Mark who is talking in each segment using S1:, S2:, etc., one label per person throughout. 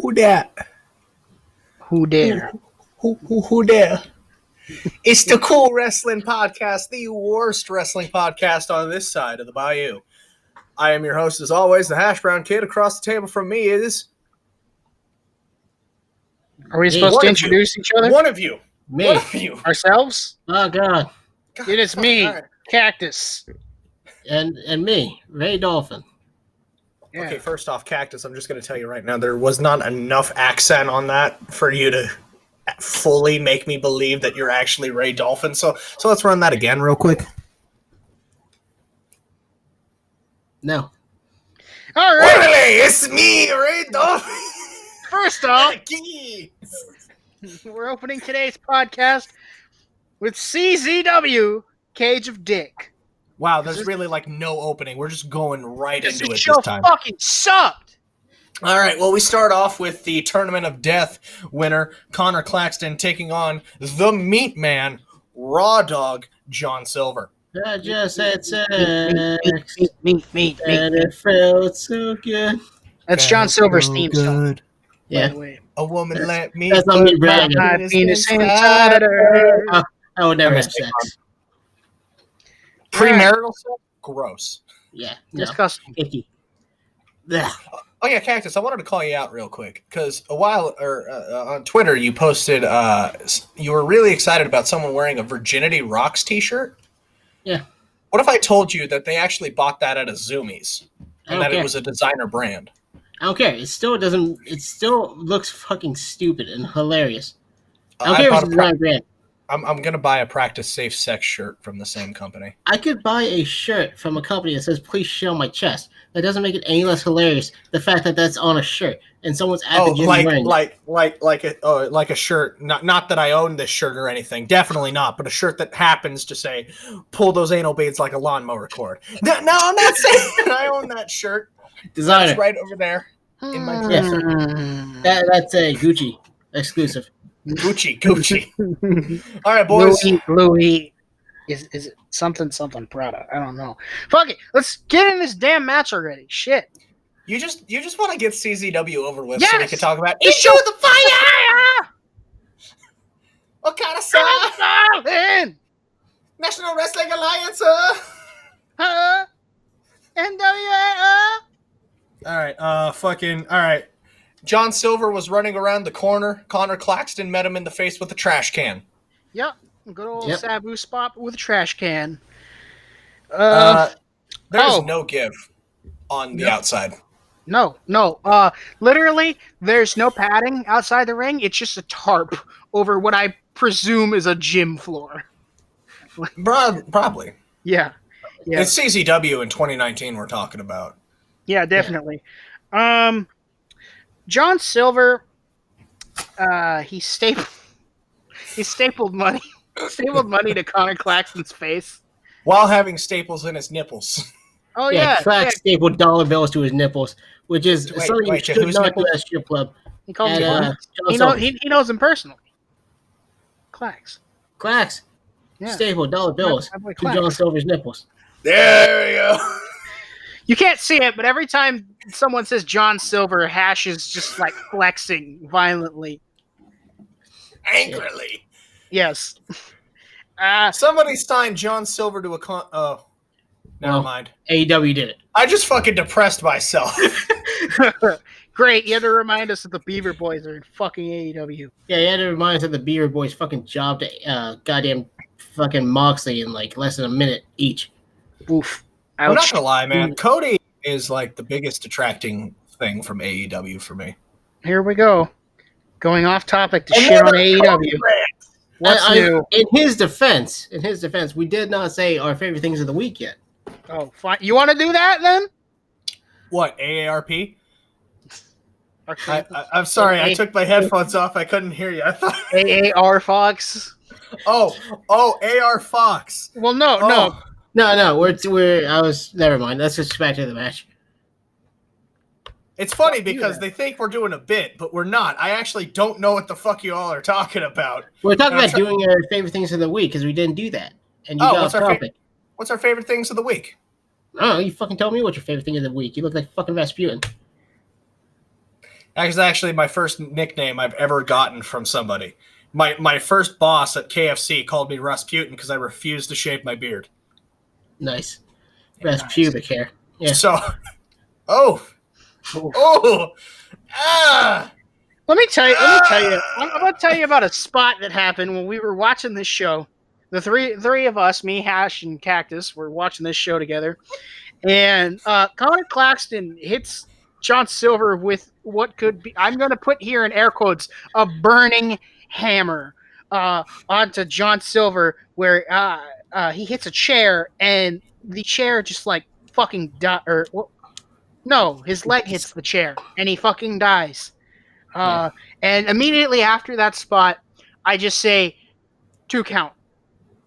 S1: Who that?
S2: Who dare?
S1: Who there? It's the Cool Wrestling Podcast, the worst wrestling podcast on this side of the bayou. I am your host, as always, the Hash Brown Kid. Across the table from me is...
S2: Are we supposed to introduce each other?
S1: One of you.
S3: Me.
S1: One of you.
S2: Ourselves?
S3: Oh, God.
S2: It is me,
S1: All right.
S2: Cactus.
S3: And me, Ray Dolphin.
S2: Yeah.
S1: Okay, first off, Cactus, I'm just going to tell you right now, there was not enough accent on that for you to fully make me believe that you're actually Ray Dolphin. So let's run that again real quick.
S3: No.
S2: All right.
S1: Really, it's me, Ray Dolphin.
S2: First off,
S1: Keys.
S2: we're opening today's podcast with CZW, Cage of Dick.
S1: Wow, there's really like no opening. We're just going right into it this
S2: show
S1: time.
S2: fucking sucked.
S1: All right, well, we start off with the Tournament of Death winner, Conor Claxton, taking on the Meat Man, Raw Dog, John Silver.
S3: I just had sex.
S2: Meat.
S3: And it felt so good.
S2: That's John Silver's theme song. By
S3: Yeah.
S2: the way.
S1: A woman let me
S3: That's not me bragging.
S2: My penis inside her.
S3: I would never have sex.
S1: Premarital sex? Gross.
S3: Yeah. No.
S2: Disgusting.
S3: Icky. Ugh.
S1: Oh yeah, Cactus, I wanted to call you out real quick because on Twitter you posted you were really excited about someone wearing a Virginity Rocks t-shirt.
S3: Yeah.
S1: What if I told you that they actually bought that at a Zoomies and that
S3: Okay.
S1: it was a designer brand?
S3: I don't care. It still doesn't. It still looks fucking stupid and hilarious. I don't care if it's a design brand.
S1: I'm gonna buy a Practice Safe Sex shirt from the same company.
S3: I could buy a shirt from a company that says "Please show my chest." That doesn't make it any less hilarious. The fact that that's on a shirt and someone's at the gym wearing it.
S1: like a shirt. Not that I own this shirt or anything. Definitely not. But a shirt that happens to say "Pull those anal beads like a lawnmower cord." No, I'm not saying I own that shirt.
S3: Designer.
S1: It's right over there in my
S3: Yes.
S2: Hmm.
S3: That's a Gucci exclusive.
S1: Gucci. All right, boys.
S2: Louis. Is it something Prada? I don't know. Fuck it. Let's get in this damn match already. Shit.
S1: You just want to get CZW over with
S2: Yes!
S1: so we can talk about
S2: Issue
S1: the fire. What kind of side? National Wrestling Alliance.
S2: NWA.
S1: All right. All right. John Silver was running around the corner. Conor Claxton met him in the face with a trash can.
S2: Yep. Good old
S3: Yep.
S2: Sabu spot with a trash can.
S1: There's no give on the outside.
S2: No. Literally, there's no padding outside the ring. It's just a tarp over what I presume is a gym floor.
S1: Probably.
S2: Yeah.
S1: It's CZW in 2019 we're talking about.
S2: Yeah, definitely. John Silver, he stapled money. Stapled money to Conor Claxton's face.
S1: While having staples in his nipples.
S2: Oh
S3: Yeah, Clax stapled dollar bills to his nipples, which is something you should
S1: whose
S3: not
S1: nipples?
S3: do at a strip club.
S2: He calls him.
S3: John
S2: He knows him personally. Clax.
S3: Clax
S2: Yeah.
S3: stapled dollar bills
S2: My boy
S3: to John Silver's nipples.
S1: There we go.
S2: You can't see it, but every time someone says John Silver, Hash is just like flexing violently.
S1: Angrily.
S2: Yes.
S1: Somebody signed John Silver to a never mind.
S3: AEW did it.
S1: I just fucking depressed myself.
S2: Great. You had to remind us that the Beaver Boys are in fucking AEW.
S3: Yeah, you had to remind us that the Beaver Boys fucking jobbed goddamn fucking Moxley in like less than a minute each.
S2: Oof.
S1: I'm not
S2: Ouch.
S1: gonna lie, man. Cody is like the biggest attracting thing from AEW for me.
S2: Here we go. Going off topic to shit on AEW. What's new?
S3: In his defense, we did not say our favorite things of the week yet.
S2: Oh, fine. You want to do that then?
S1: What, AARP? I'm sorry, I took my headphones off. I couldn't hear you. I thought
S2: AAR Fox.
S1: Oh, AR Fox.
S2: Well, no.
S3: No, never mind. Let's just back to the match.
S1: It's funny because they think we're doing a bit, but we're not. I actually don't know what the fuck you all are talking about.
S3: We're talking about doing our favorite things of the week because we didn't do that. And you got off topic.
S1: What's our favorite things of the week?
S3: I don't know. You fucking tell me what your favorite thing of the week. You look like fucking Rasputin.
S1: That's actually my first nickname I've ever gotten from somebody. My first boss at KFC called me Rasputin because I refused to shave my beard.
S3: Nice. That's nice. Pubic hair. Yeah.
S1: So,
S2: Let me tell you. I'm going to tell you about a spot that happened when we were watching this show. The three of us, me, Hash, and Cactus, were watching this show together. And Conor Claxton hits John Silver with what could be, I'm going to put here in air quotes, a burning hammer onto John Silver, where he hits a chair, and the chair just like fucking his leg hits the chair, and he fucking dies. And immediately after that spot, I just say 2 count.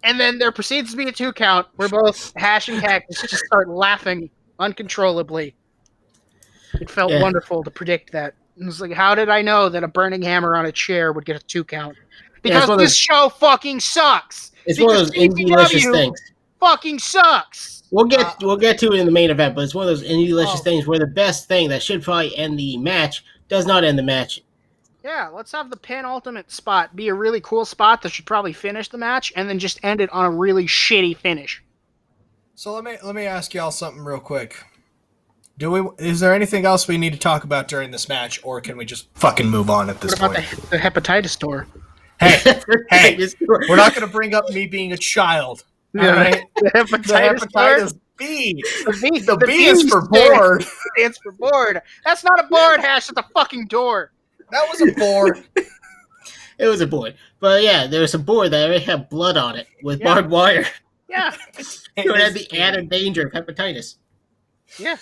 S2: And then there proceeds to be a 2 count where both Hash and Cactus just start laughing uncontrollably. It felt wonderful to predict that. It was like, how did I know that a burning hammer on a chair would get a 2 count? Because this show fucking sucks.
S3: It's one of those indie-licious things.
S2: Fucking sucks.
S3: We'll get to it in the main event, but it's one of those indie-licious things where the best thing that should probably end the match does not end the match.
S2: Yeah, let's have the penultimate spot be a really cool spot that should probably finish the match, and then just end it on a really shitty finish.
S1: So let me ask y'all something real quick. Is there anything else we need to talk about during this match, or can we just fucking move on at this point?
S2: What about the hepatitis tour?
S1: Hey, we're not going to bring up me being a child. All right?
S2: The hepatitis
S1: B. The B is for board.
S2: It's for board. That's not a board, Hash. It's a fucking door.
S1: That was a board.
S3: It was a board. But yeah, there was a board that already had blood on it with barbed wire.
S2: Yeah.
S3: So it had the added danger of hepatitis.
S2: Yeah.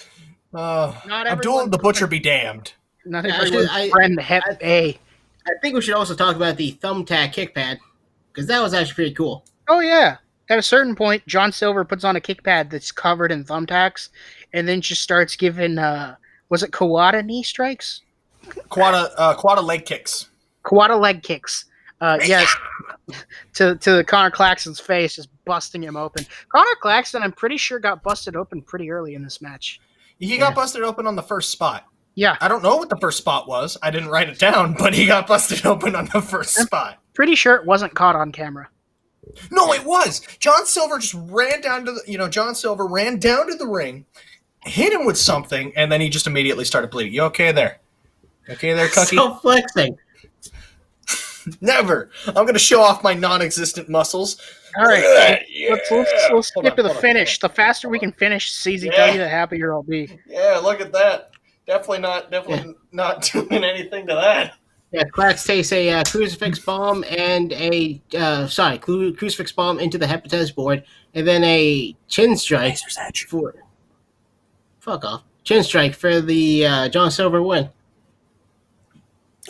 S1: Abdul the Butcher be damned.
S2: Not everyone's friend Hep A.
S3: I think we should also talk about the thumbtack kick pad, because that was actually pretty cool.
S2: Oh, yeah. At a certain point, John Silver puts on a kick pad that's covered in thumbtacks, and then just starts giving, was it Kawada knee strikes?
S1: Kawada leg kicks.
S2: Kawada leg kicks. Yes. to Conor Claxton's face, just busting him open. Conor Claxton, I'm pretty sure, got busted open pretty early in this match.
S1: He got busted open on the first spot.
S2: Yeah.
S1: I don't know what the first spot was. I didn't write it down, but he got busted open on the first spot.
S2: Pretty sure it wasn't caught on camera.
S1: No, it was. John Silver just ran down to the ring, hit him with something, and then he just immediately started bleeding. You okay there? Okay there, Cookie?
S3: Self-flexing.
S1: Never. I'm going to show off my non-existent muscles.
S2: All right. Let's skip to the finish. The faster we can finish CZW, the happier I'll be.
S1: Yeah, look at that. Definitely not doing anything to that.
S3: Yeah, Clax takes a crucifix bomb and crucifix bomb into the hepatitis board, and then a chin strike chin strike for the John Silver win.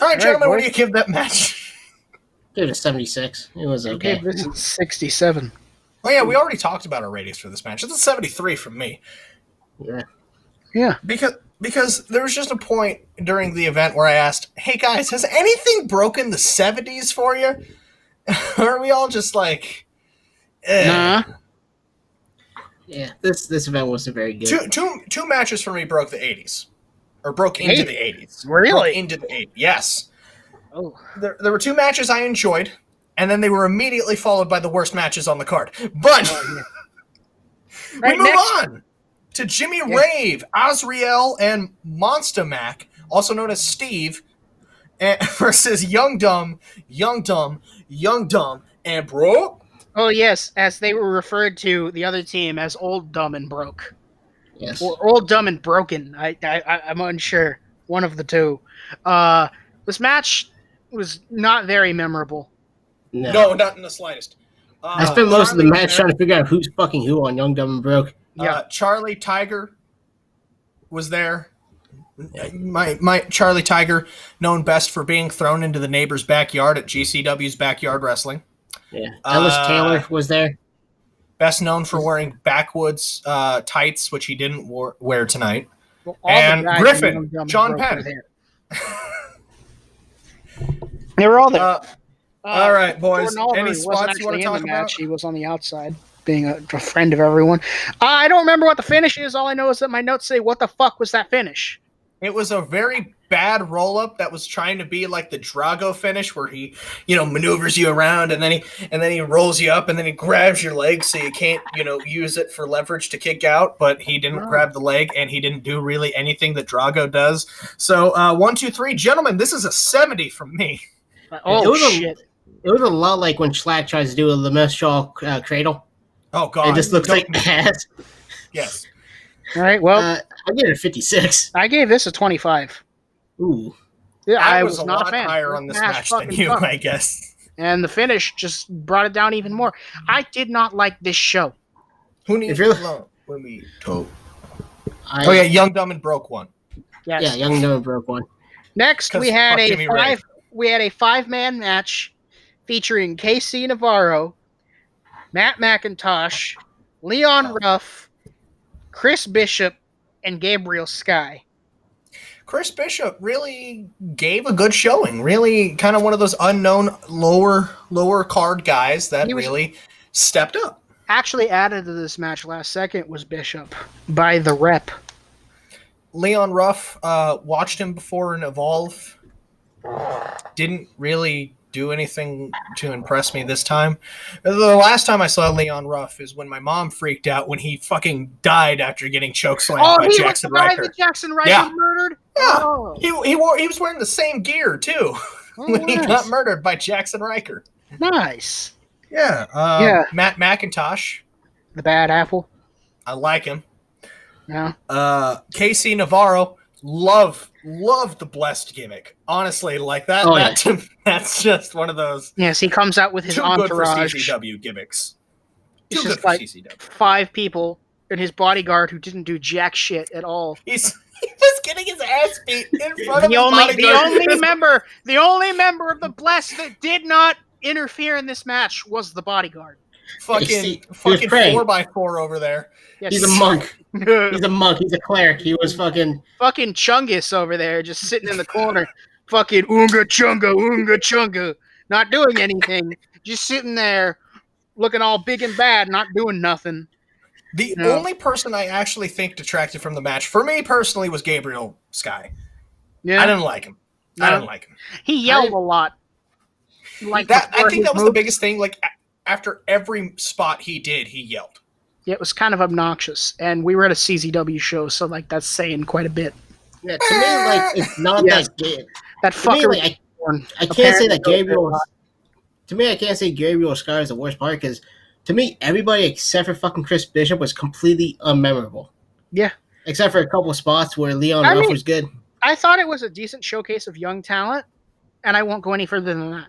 S1: All right, gentlemen, what do you give that match?
S3: Give it a 76. It was okay.
S2: Okay, this is 67.
S1: Oh yeah, we already talked about our ratings for this match. It's a 73 from me.
S2: Yeah.
S1: Because there was just a point during the event where I asked, hey guys, has anything broken the 70s for you? Or are we all just like,
S2: Nah.
S3: Yeah, this event wasn't very good.
S1: Two matches for me broke the 80s. Or broke into the 80s.
S2: Really?
S1: Broke into the 80s, yes.
S2: Oh.
S1: There were 2 matches I enjoyed, and then they were immediately followed by the worst matches on the card. But we move on to Jimmy Rave, Azriel, and Monster Mac, also known as Steve, versus Young Dumb, and Broke.
S2: Oh, yes, as they were referred to the other team as Old, Dumb, and Broke.
S3: Yes.
S2: Or Old, Dumb, and Broken. I'm unsure. One of the two. This match was not very memorable.
S1: No, not in the slightest.
S3: I spent most of the match trying to figure out who's fucking who on Young, Dumb, and Broke.
S2: Yeah.
S1: Charlie Tiger was there. My Charlie Tiger, known best for being thrown into the neighbor's backyard at GCW's Backyard Wrestling.
S3: Yeah. Ellis Taylor was there.
S1: Best known for wearing backwoods tights, which he didn't wear tonight.
S2: Well,
S1: and Griffin, John Penn.
S2: They were all there.
S1: All right, boys. Any spots you want to talk about?
S2: He was on the outside, being a friend of everyone. I don't remember what the finish is. All I know is that my notes say, what the fuck was that finish?
S1: It was a very bad roll-up that was trying to be like the Drago finish where he, maneuvers you around and then he rolls you up and then he grabs your leg so you can't, use it for leverage to kick out, but he didn't grab the leg and he didn't do really anything that Drago does. So 1, 2, 3, gentlemen, this is a 70 from me.
S2: Oh, shit.
S3: It was a lot like when Schlack tries to do a Metrosexual cradle.
S1: Oh, God.
S3: It just looks like ass.
S1: Yes.
S2: All right, well.
S3: I gave it a 56.
S2: I gave this a 25.
S3: Ooh.
S2: Yeah,
S1: I
S2: was
S1: was a
S2: not
S1: lot
S2: a fan.
S1: higher on this match than you, I guess.
S2: And the finish just brought it down even more. I did not like this show.
S1: Who needs when we told? Oh, yeah, Young, Dumb, and Broke one.
S2: Yes.
S3: Yeah, Young, Dumb, and Broke one.
S2: Next, we had a 5-man match featuring KC Navarro, Matt McIntosh, Leon Ruff, Chris Bishop, and Gabriel Sky.
S1: Chris Bishop really gave a good showing. Really kind of one of those unknown lower card guys that really stepped up.
S2: Actually added to this match last second was Bishop by the rep.
S1: Leon Ruff, watched him before in Evolve. Didn't really do anything to impress me this time. The last time I saw Leon Ruff is when my mom freaked out when he fucking died after getting chokeslammed by Jackson Riker.
S2: That Jackson Riker murdered?
S1: Yeah.
S2: Oh.
S1: He was wearing the same gear too when he got murdered by Jackson Riker.
S2: Nice.
S1: Yeah. Matt McIntosh.
S2: The bad apple.
S1: I like him.
S2: Yeah.
S1: KC Navarro. Love the blessed gimmick. Honestly, like that. That's just one of those.
S2: Yes, he comes out with his entourage.
S1: Good for CCW gimmicks.
S2: It's just like CCW. 5 people and his bodyguard who didn't do jack shit at all.
S1: He was getting his ass beat in front of his bodyguard.
S2: The only member of the blessed that did not interfere in this match was the bodyguard.
S1: Fucking 4x4 over there.
S3: Yes. He's a monk. He's a monk. He's a cleric. He was fucking
S2: Chungus over there, just sitting in the corner. Fucking Oonga Chunga. Not doing anything. Just sitting there looking all big and bad, not doing nothing.
S1: The only person I actually think detracted from the match, for me personally, was Gabriel Sky. Yeah. I didn't like him.
S2: He yelled a lot.
S1: Like that, I think that was the biggest thing. Like, after every spot he did, he yelled.
S2: Yeah, it was kind of obnoxious, and we were at a CZW show, so like that's saying quite a bit.
S3: Yeah, to me, like it's not that good.
S2: That fucker.
S3: Me, like, I can't say that Gabriel. To me, I can't say Gabriel Sky is the worst part because, to me, everybody except for fucking Chris Bishop was completely unmemorable.
S2: Yeah,
S3: except for a couple of spots where Leon Ruff was good.
S2: I thought it was a decent showcase of young talent, and I won't go any further than that.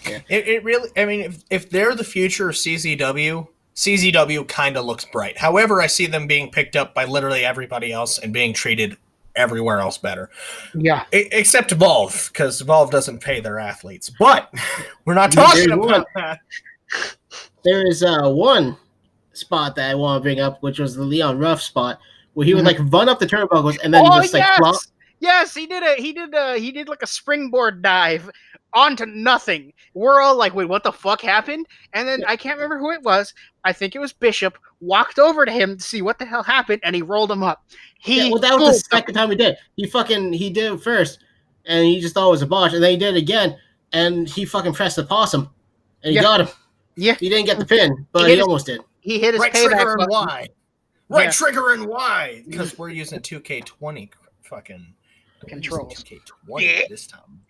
S1: Yeah. It really, I mean, if they're the future of CZW kind of looks bright. However, I see them being picked up by literally everybody else and being treated everywhere else better.
S2: Yeah.
S1: Except Evolve, because Evolve doesn't pay their athletes. But we're not talking about that.
S3: There is one spot that I want to bring up, which was the Leon Ruff spot, where he would like run up the turnbuckles and then flop.
S2: Yes, he did like a springboard dive onto nothing. We're all like, wait, what the fuck happened? And then I can't remember who it was. I think it was Bishop. Walked over to him to see what the hell happened, and he rolled him up.
S3: That was the second time he did. He did it first, and he just thought it was a botch, and then he did it again, and he fucking pressed the possum, and he got him. Yeah, he didn't get the pin, but he almost did.
S2: He hit his
S1: right
S2: payback
S1: trigger
S2: button.
S1: And Y. Right trigger and Y, because we're using 2K20 fucking
S2: controls.
S1: 2K20 this time.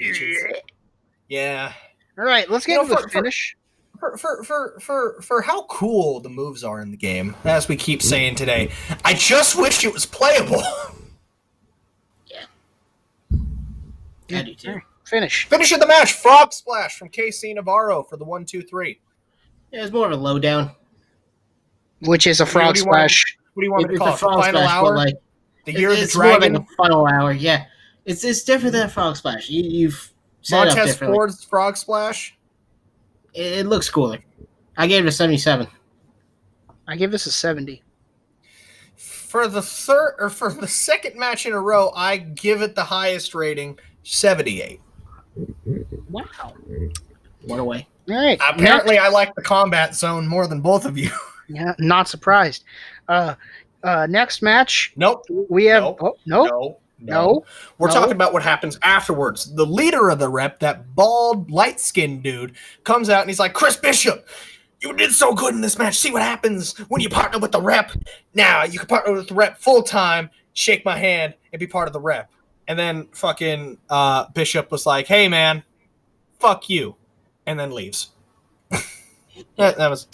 S1: Yeah.
S2: All right, let's get to the finish.
S1: For how cool the moves are in the game, as we keep saying today, I just wish it was playable.
S3: Yeah. I do too.
S2: Finish
S1: of the match. Frog Splash from KC Navarro for the 1, 2, 3.
S3: Yeah, it's more of a lowdown.
S2: Which is a frog splash.
S1: What do you want me to call it?
S3: The final hour?
S1: Like, the Year of the Dragon?
S3: More like a final hour, yeah. It's different than a frog splash. You've set it up differently.
S1: Ford's frog splash?
S3: It looks cooler. I gave it a 77.
S2: I give this a 70.
S1: For the second match in a row, I give it the highest rating, 78.
S2: Wow.
S3: One away.
S2: All right.
S1: Apparently, I like the combat zone more than both of you.
S2: Yeah, not surprised. Next match.
S1: Nope.
S2: We have.
S1: Nope.
S2: Oh, nope. No.
S1: We're talking about what happens afterwards. The leader of the rep, that bald, light-skinned dude, comes out and he's like, Chris Bishop, you did so good in this match. See what happens when you partner with the rep. Now, you can partner with the rep full-time, shake my hand, and be part of the rep. And then fucking Bishop was like, hey, man, fuck you. And then leaves. that was...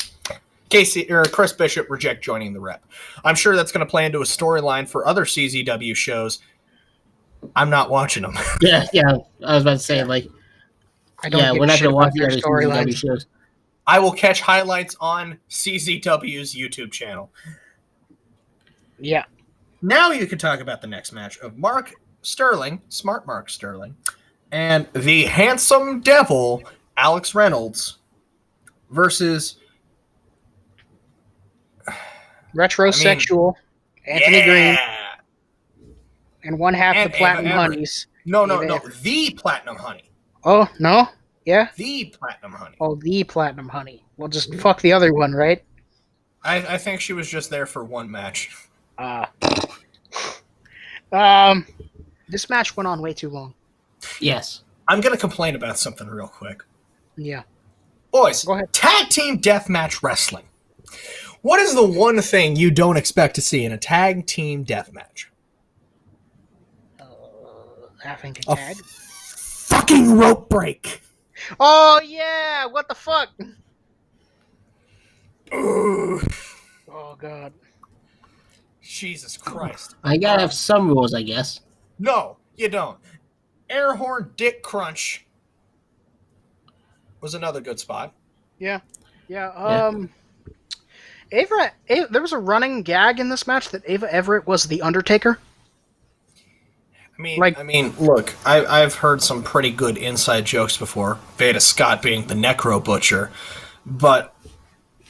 S1: Casey or Chris Bishop reject joining the rep. I'm sure that's going to play into a storyline for other CZW shows. I'm not watching them.
S3: Yeah. I was about to say, like,
S2: we're not going to watch the other CZW shows.
S1: I will catch highlights on CZW's YouTube channel.
S2: Yeah.
S1: Now you can talk about the next match of Mark Sterling, Smart Mark Sterling, and the handsome devil, Alex Reynolds, versus...
S2: Metrosexual, Anthony Green, and one half the Platinum Honeys.
S1: No, the Platinum Honey.
S2: Oh, no? Yeah?
S1: The Platinum Honey.
S2: Oh, the Platinum Honey. Well, just fuck the other one, right?
S1: I think she was just there for one match.
S2: This match went on way too long.
S3: Yes.
S1: I'm going to complain about something real quick.
S2: Yeah.
S1: Boys,
S2: go ahead. Tag
S1: team deathmatch wrestling. What is the one thing you don't expect to see in a tag team deathmatch?
S2: Having to tag?
S1: Fucking rope break.
S2: Oh, yeah. What the fuck?
S1: Ugh.
S2: Oh, God.
S1: Jesus Christ.
S3: I gotta have some rules, I guess.
S1: No, you don't. Air horn dick crunch was another good spot.
S2: Yeah. Ava, there was a running gag in this match that Ava Everett was the Undertaker.
S1: I mean, look, I've heard some pretty good inside jokes before. Veda Scott being the Necro Butcher, but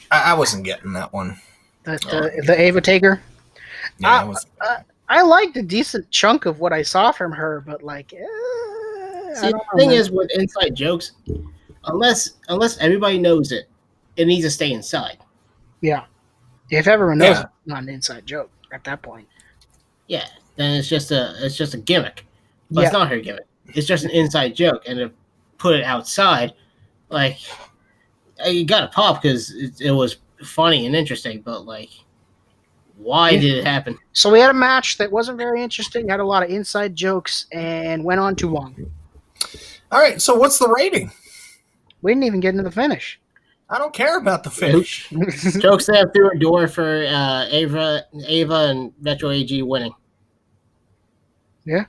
S1: I wasn't getting that one.
S2: The Ava Taker.
S1: Yeah,
S2: I liked a decent chunk of what I saw from her, but
S3: see, the thing is with inside jokes, unless everybody knows it, it needs to stay inside.
S2: Yeah. If everyone knows it's not an inside joke at that point.
S3: Yeah, then it's just a gimmick. But it's not her gimmick. It's just an inside joke. And to put it outside, like, you got to pop because it was funny and interesting, but, like, why did it happen?
S2: So we had a match that wasn't very interesting, had a lot of inside jokes, and went on too long.
S1: All right, so what's the rating?
S2: We didn't even get into the finish.
S1: I don't care about the finish.
S3: Jokes there through a door for Ava and Metro AG winning.
S2: Yeah.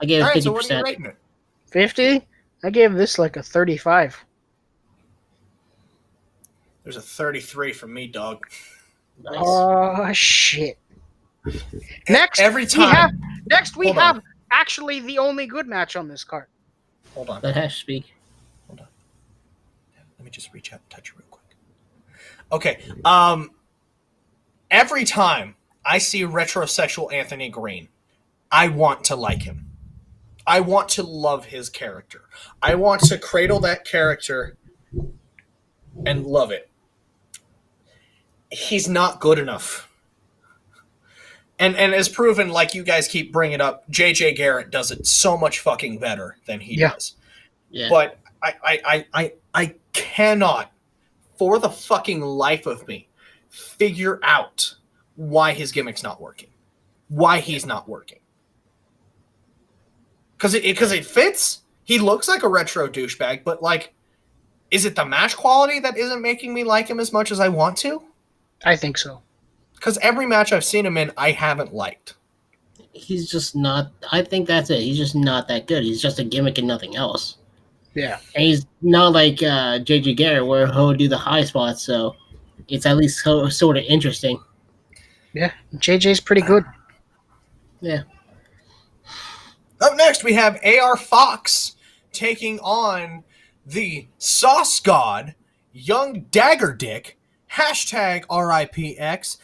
S3: I gave it 50%.
S1: So what are you rating it?
S2: 50? I gave this like a 35.
S1: There's a 33 from me, dog.
S3: Nice.
S2: Oh, shit. Next, we have actually the only good match on this card.
S1: Hold on.
S3: Let Hash speak.
S1: Hold on. Let me just reach out and touch you real quick. Okay. Every time I see retrosexual Anthony Green, I want to like him. I want to love his character. I want to cradle that character and love it. He's not good enough. And as proven, like you guys keep bringing up, JJ Garrett does it so much fucking better than he does. Yeah. But I cannot, for the fucking life of me, figure out why his gimmick's not working. Why he's not working. Because it fits. He looks like a retro douchebag, but, like, is it the match quality that isn't making me like him as much as I want to?
S2: I think so.
S1: Because every match I've seen him in, I haven't liked.
S3: He's just not... I think that's it. He's just not that good. He's just a gimmick and nothing else.
S2: Yeah.
S3: And he's not like JJ Garrett where he'll do the high spots, so it's at least sort of interesting.
S2: Yeah. JJ's pretty good.
S3: Yeah.
S1: Up next, we have AR Fox taking on the Sauce God, Young Dagger Dick, #RIPX,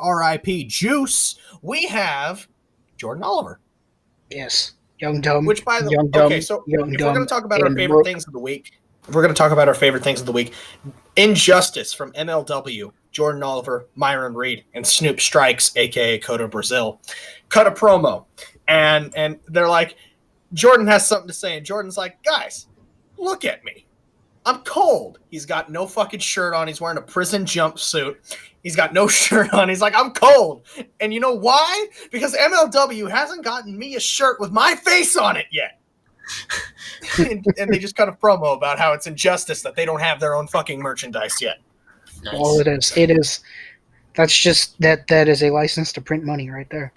S1: #RIP Juice. We have Jordan Oliver.
S2: Yes. Young Dumb.
S1: Which, by the way, okay, so if we're going to talk about our favorite things of the week, Injustice from MLW, Jordan Oliver, Myron Reed, and Snoop Strikes, a.k.a. Coda Brazil, cut a promo. And they're like, Jordan has something to say, and Jordan's like, guys, look at me. I'm cold. He's got no fucking shirt on. He's wearing a prison jumpsuit. He's got no shirt on. He's like, I'm cold. And you know why? Because MLW hasn't gotten me a shirt with my face on it yet. and they just cut a promo about how it's injustice that they don't have their own fucking merchandise yet.
S2: Nice. Well, it is. It is. That's just that is a license to print money right there.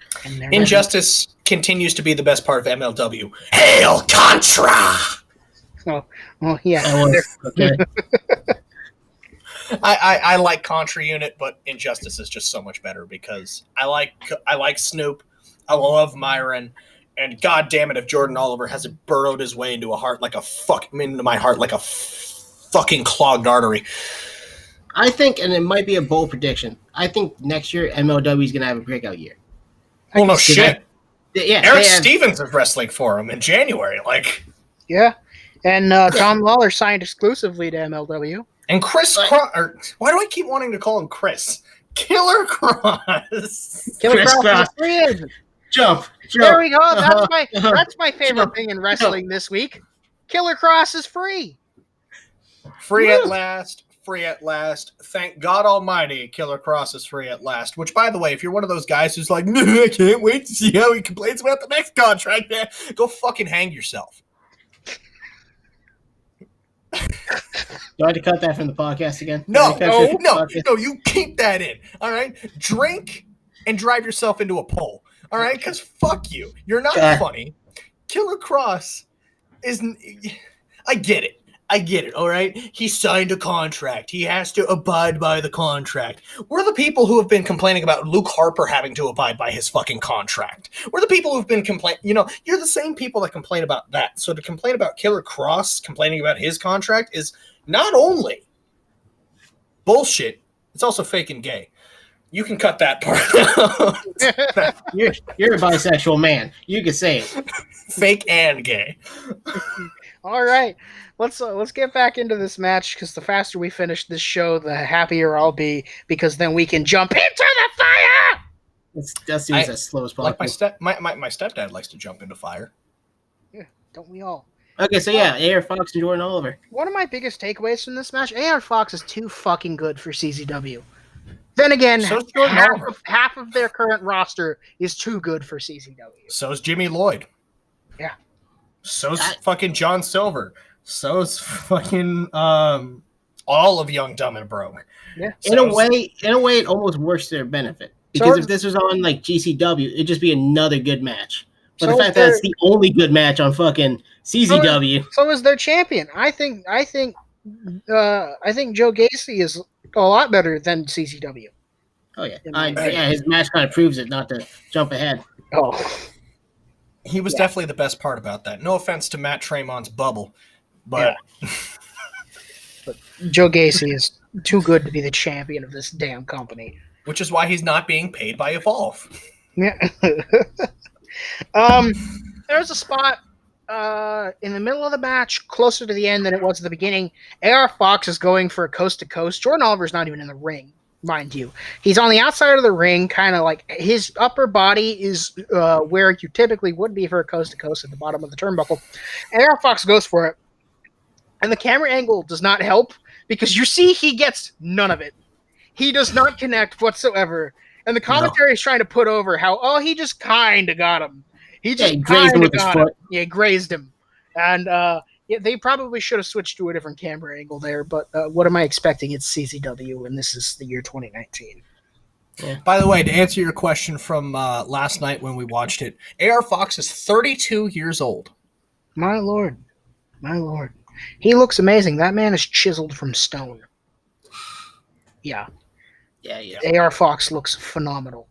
S1: Injustice continues to be the best part of MLW. Hail Contra!
S2: Oh yeah.
S3: Okay.
S1: I like Contra Unit, but Injustice is just so much better because I like Snoop. I love Myron. And god damn it, if Jordan Oliver hasn't burrowed his way into my heart like a fucking clogged artery.
S3: I think, and it might be a bold prediction, I think next year MLW is going to have a breakout year.
S1: Well, no shit. Eric
S3: Stevens
S1: Stevens is wrestling for him in January.
S2: Yeah. And Tom Lawler signed exclusively to MLW.
S1: And Chris Cross. Why do I keep wanting to call him Chris? Killer Cross.
S2: Killer Cross is free agent.
S3: Jump.
S2: There we go. That's my favorite thing in wrestling this week. Killer Cross is free.
S1: Free at last. Free at last. Thank God Almighty, Killer Cross is free at last. Which, by the way, if you're one of those guys who's like, I can't wait to see how he complains about the next contract, man, go fucking hang yourself.
S3: Do I have to cut that from the podcast again?
S1: No, you keep that in. All right? Drink and drive yourself into a pole. All right? Because fuck you. You're not funny. Killer Cross isn't. I get it. All right? He signed a contract. He has to abide by the contract. We're the people who have been complaining about Luke Harper having to abide by his fucking contract. We're the people who've been complaining. You're the same people that complain about that. So to complain about Killer Cross complaining about his contract is not only bullshit, it's also fake and gay. You can cut that part out.
S3: You're a bisexual man. You can say it.
S1: Fake and gay.
S2: All right. Let's get back into this match because the faster we finish this show, the happier I'll be because then we can jump into the fire.
S3: That seems as slow as possible.
S1: Like my stepdad likes to jump into fire.
S2: Yeah, don't we all?
S3: Okay, so yeah, AR Fox and Jordan Oliver.
S2: One of my biggest takeaways from this match, AR Fox is too fucking good for CZW. Then again, half of their current roster is too good for CZW.
S1: So's Jimmy Lloyd.
S2: Yeah.
S1: So's fucking John Silver. So's fucking all of Young, Dumb, and Broke.
S2: Yeah.
S3: In a way, it almost works to their benefit. Because if this was on like GCW, it'd just be another good match. But the fact that it's the only good match on fucking CZW.
S2: So is their champion. I think Joe Gacy is a lot better than CZW.
S3: Oh yeah, his match kind of proves it. Not to jump ahead.
S2: Oh,
S1: he was definitely the best part about that. No offense to Matt Tremont's bubble, but,
S2: but Joe Gacy is too good to be the champion of this damn company.
S1: Which is why he's not being paid by Evolve.
S2: Yeah. There's a spot in the middle of the match, closer to the end than it was at the beginning. AR Fox is going for a coast to coast. Jordan Oliver's not even in the ring, mind you. He's on the outside of the ring, kind of like his upper body is where you typically would be for a coast to coast at the bottom of the turnbuckle. AR Fox goes for it, and the camera angle does not help because you see he gets none of it. He does not connect whatsoever. And the commentary is trying to put over how, he just kind of got him. He just
S3: grazed him with his foot.
S2: Yeah, grazed him. And they probably should have switched to a different camera angle there. But what am I expecting? It's CZW, and this is the year 2019.
S1: Yeah. By the way, to answer your question from last night when we watched it, AR Fox is 32 years old.
S2: My lord. He looks amazing. That man is chiseled from stone. Yeah. AR Fox looks phenomenal.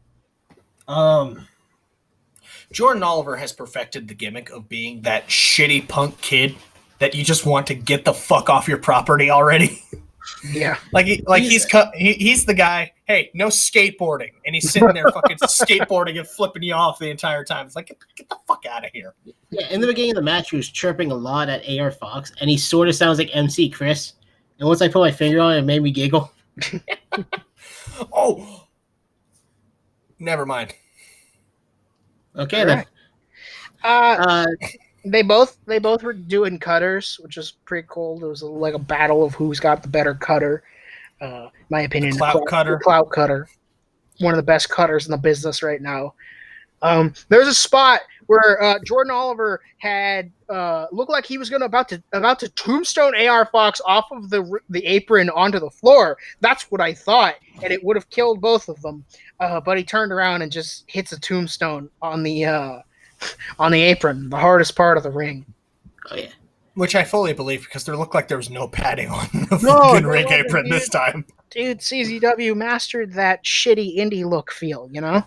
S1: Jordan Oliver has perfected the gimmick of being that shitty punk kid that you just want to get the fuck off your property already.
S2: Yeah.
S1: He's the guy, hey, no skateboarding. And he's sitting there fucking skateboarding and flipping you off the entire time. It's like, get the fuck out of here.
S3: Yeah, in the beginning of the match, he was chirping a lot at AR Fox, and he sort of sounds like MC Chris. And once I put my finger on it, it made me giggle.
S1: Oh, never mind.
S3: Okay, then.
S2: They both were doing cutters, which was pretty cool. There was like a battle of who's got the better cutter. My opinion,
S1: the
S2: clout cutter, one of the best cutters in the business right now. There's a spot where Jordan Oliver had looked like he was about to tombstone AR Fox off of the apron onto the floor. That's what I thought, and it would have killed both of them. But he turned around and just hits a tombstone on the apron, the hardest part of the ring.
S3: Oh yeah.
S1: Which I fully believe because there looked like there was no padding on the fucking ring apron this time.
S2: Dude, CZW mastered that shitty indie look feel, you know?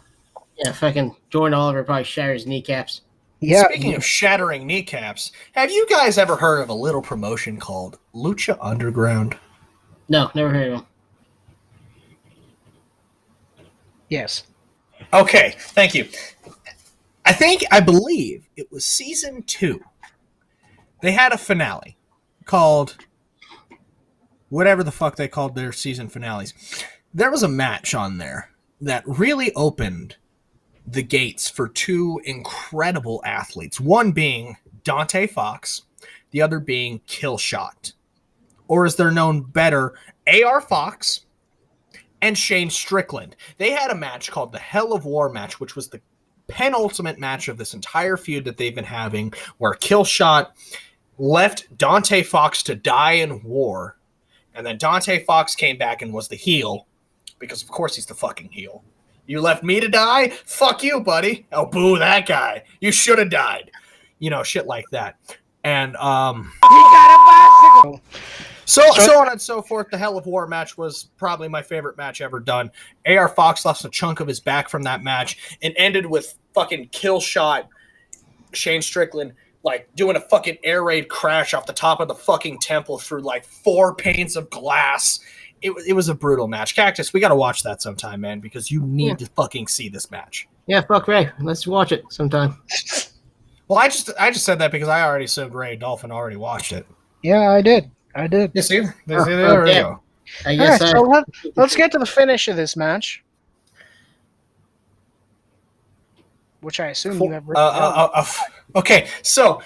S3: Yeah, fucking Jordan Oliver probably shattered his kneecaps.
S1: Yeah. Speaking of shattering kneecaps, have you guys ever heard of a little promotion called Lucha Underground?
S3: No, never heard of him.
S2: Yes.
S1: Okay, thank you. I believe it was season 2. They had a finale called whatever the fuck they called their season finales. There was a match on there that really opened the gates for 2 incredible athletes. One being Dante Fox, the other being Killshot. Or as they're known better, AR Fox and Shane Strickland. They had a match called the Hell of War match, which was the penultimate match of this entire feud that they've been having, where Killshot left Dante Fox to die in war, and then Dante Fox came back and was the heel, because of course he's the fucking heel. You left me to die? Fuck you, buddy. Oh, boo that guy. You should have died. You know, shit like that. And, he got a bicycle! So on and so forth. The Hell of War match was probably my favorite match ever done. AR Fox lost a chunk of his back from that match and ended with fucking Killshot Shane Strickland like doing a fucking air raid crash off the top of the fucking temple through like 4 panes of glass. It was a brutal match. Cactus, we got to watch that sometime, man, because you need to fucking see this match.
S3: Yeah, fuck Ray. Let's watch it sometime.
S1: Well, I just said that because I already assumed Ray Dolphin already watched it.
S2: Yeah, I did.
S1: You see? There we go.
S3: I guess.
S2: All right, so let's get to the finish of this match, which I assume you have written down.
S1: Okay, so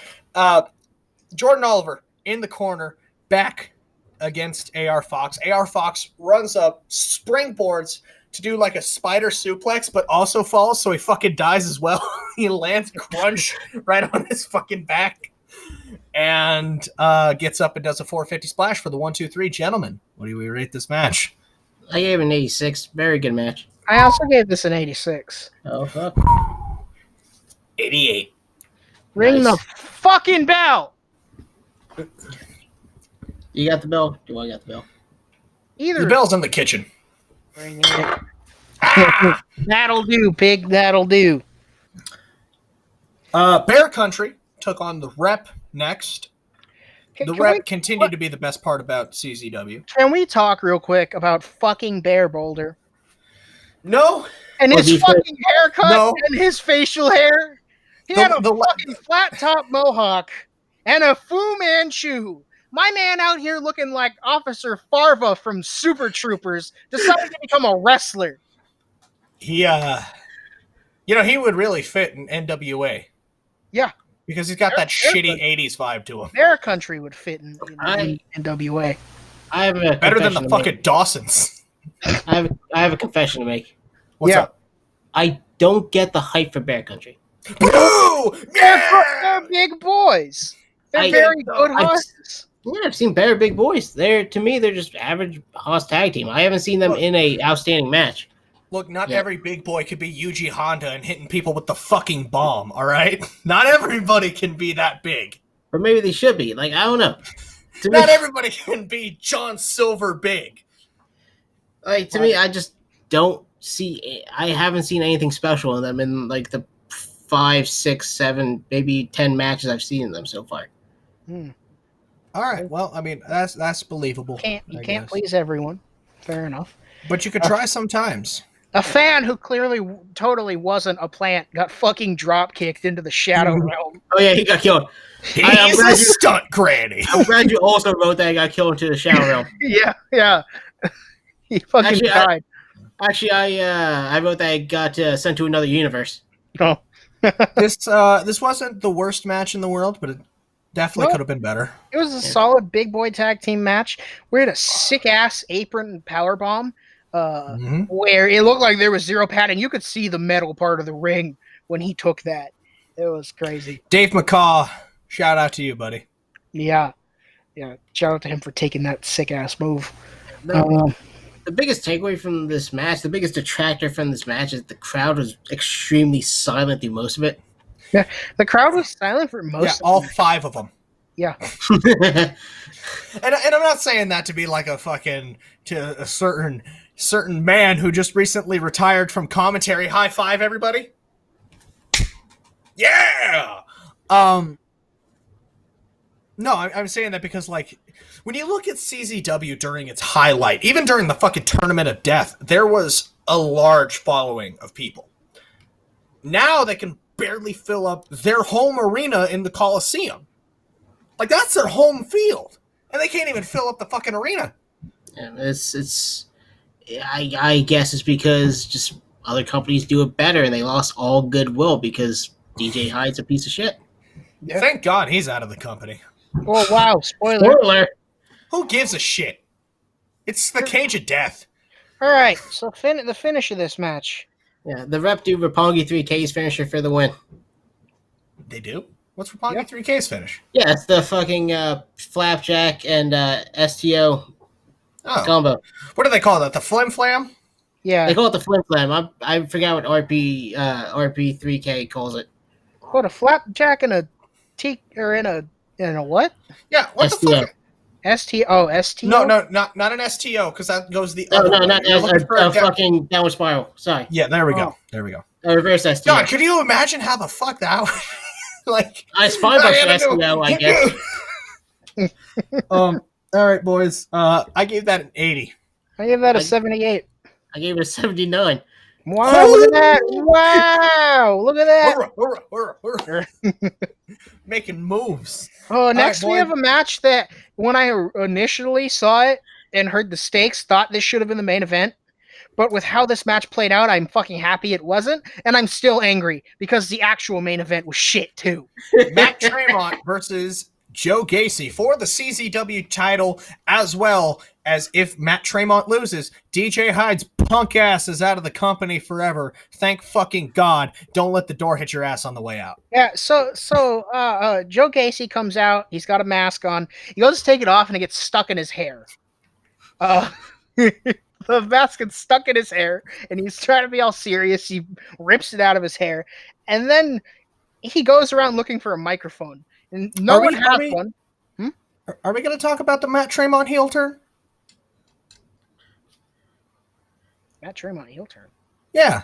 S1: Jordan Oliver in the corner, back against AR Fox. AR Fox runs up, springboards to do like a spider suplex, but also falls, so he fucking dies as well. He lands crunch right on his fucking back. And gets up and does a 450 splash for the 1-2-3. Gentlemen, what do we rate this match?
S3: I gave it an 86. Very good match.
S2: I also gave this an 86.
S3: Oh, fuck.
S1: 88.
S2: Ring the fucking bell!
S3: You got the bell? Do I got the bell?
S2: Either.
S1: The bell's in the kitchen.
S2: Ring it. That'll do, pig. That'll do.
S1: Bear Country took on the Rep next. The Rep continued to be the best part about CZW.
S2: Can we talk real quick about fucking Bear Boulder?
S1: No.
S2: And his fucking haircut and his facial hair. He had a fucking flat top mohawk and a Fu Manchu. My man out here looking like Officer Farva from Super Troopers decided to become a wrestler.
S1: He, he would really fit in NWA.
S2: Yeah.
S1: Because he's got that shitty 80s vibe to him.
S2: Bear Country would fit in NWA.
S3: I have a
S1: better than the fucking Dawsons.
S3: I have a confession to make.
S1: What's up?
S3: I don't get the hype for Bear Country.
S1: Boo!
S2: They're big boys. They're very good horses.
S3: I've seen better big boys. They're just average Haas tag team. I haven't seen them in a outstanding match.
S1: Look, not every big boy could be Yuji Honda and hitting people with the fucking bomb, all right? Not everybody can be that big.
S3: Or maybe they should be. Like, I don't know.
S1: Not everybody can be John Silver big.
S3: Like, to me, I just don't see... I haven't seen anything special in them in, like, the 5, 6, 7, maybe 10 matches I've seen in them so far.
S1: All right. Well, I mean, that's believable.
S2: You can't please everyone. Fair enough.
S1: But you could try sometimes.
S2: A fan who clearly totally wasn't a plant got fucking drop kicked into the Shadow Realm.
S3: Oh yeah, he got killed.
S1: He's a stunt granny.
S3: I'm glad you also wrote that he got killed into the Shadow Realm.
S2: Yeah. He fucking died.
S3: I wrote that he got sent to another universe.
S2: Oh.
S1: This wasn't the worst match in the world, but it definitely could have been better.
S2: It was a solid big boy tag team match. We had a sick ass apron power bomb, where it looked like there was zero padding. You could see the metal part of the ring when he took that. It was crazy.
S1: Dave McCaw, shout out to you, buddy.
S2: Yeah. Shout out to him for taking that sick ass move.
S3: The biggest takeaway from this match, the biggest detractor from this match, is the crowd was extremely silent through most of it.
S2: Yeah, the crowd was silent for most.
S1: Yeah, all 5 of them.
S2: Yeah.
S1: and I'm not saying that to be like a certain man who just recently retired from commentary. High five, everybody. Yeah. No, I'm saying that because, like, when you look at CZW during its highlight, even during the fucking Tournament of Death, there was a large following of people. Now they can barely fill up their home arena in the Coliseum. Like, that's their home field. And they can't even fill up the fucking arena.
S3: And I guess it's because just other companies do it better and they lost all goodwill because DJ Hyde's a piece of shit.
S1: Yeah. Thank God he's out of the company.
S2: Oh, wow. Spoiler.
S1: Who gives a shit? It's the Cage of Death.
S2: All right, so the finish of this match.
S3: Yeah, the Rep do Roppongi 3K's finisher for the win.
S1: They do? What's Roppongi 3K's finish?
S3: Yeah, it's the fucking flapjack and STO combo.
S1: What do they call that? The Flim Flam?
S2: Yeah.
S3: They call it the Flim Flam. I forgot what RP3K calls it.
S2: What, a flapjack and a T or in a what?
S1: Yeah, what
S3: STO.
S1: the fuck?
S2: STO.
S1: No, not an STO, because that goes the other
S3: way.
S1: Not
S3: a fucking downward spiral. Sorry.
S1: Yeah, there we go. There we go.
S3: A reverse STO.
S1: God, could you imagine how the fuck that was? Like,
S3: I spy by STO, I guess.
S1: All right, boys. I gave that an 80.
S2: I gave that a 78.
S3: I gave it a 79.
S2: Wow, look at that. Wow, look at
S1: that. Making moves.
S2: Oh, next we have a match that when I initially saw it and heard the stakes, thought this should have been the main event. But with how this match played out, I'm fucking happy it wasn't. And I'm still angry because the actual main event was shit too.
S1: Matt Tremont versus Joe Gacy for the CZW title, as well as if Matt Tremont loses, DJ Hyde's punk ass is out of the company forever. Thank fucking God. Don't let the door hit your ass on the way out.
S2: Yeah, so Joe Gacy comes out. He's got a mask on. He goes to take it off and it gets stuck in his hair. The mask gets stuck in his hair and he's trying to be all serious. He rips it out of his hair. And then he goes around looking for a microphone. And no one has one.
S1: Are we going to talk about the Matt Tremont heel turn?
S2: Matt Tremont heel turn?
S1: Yeah.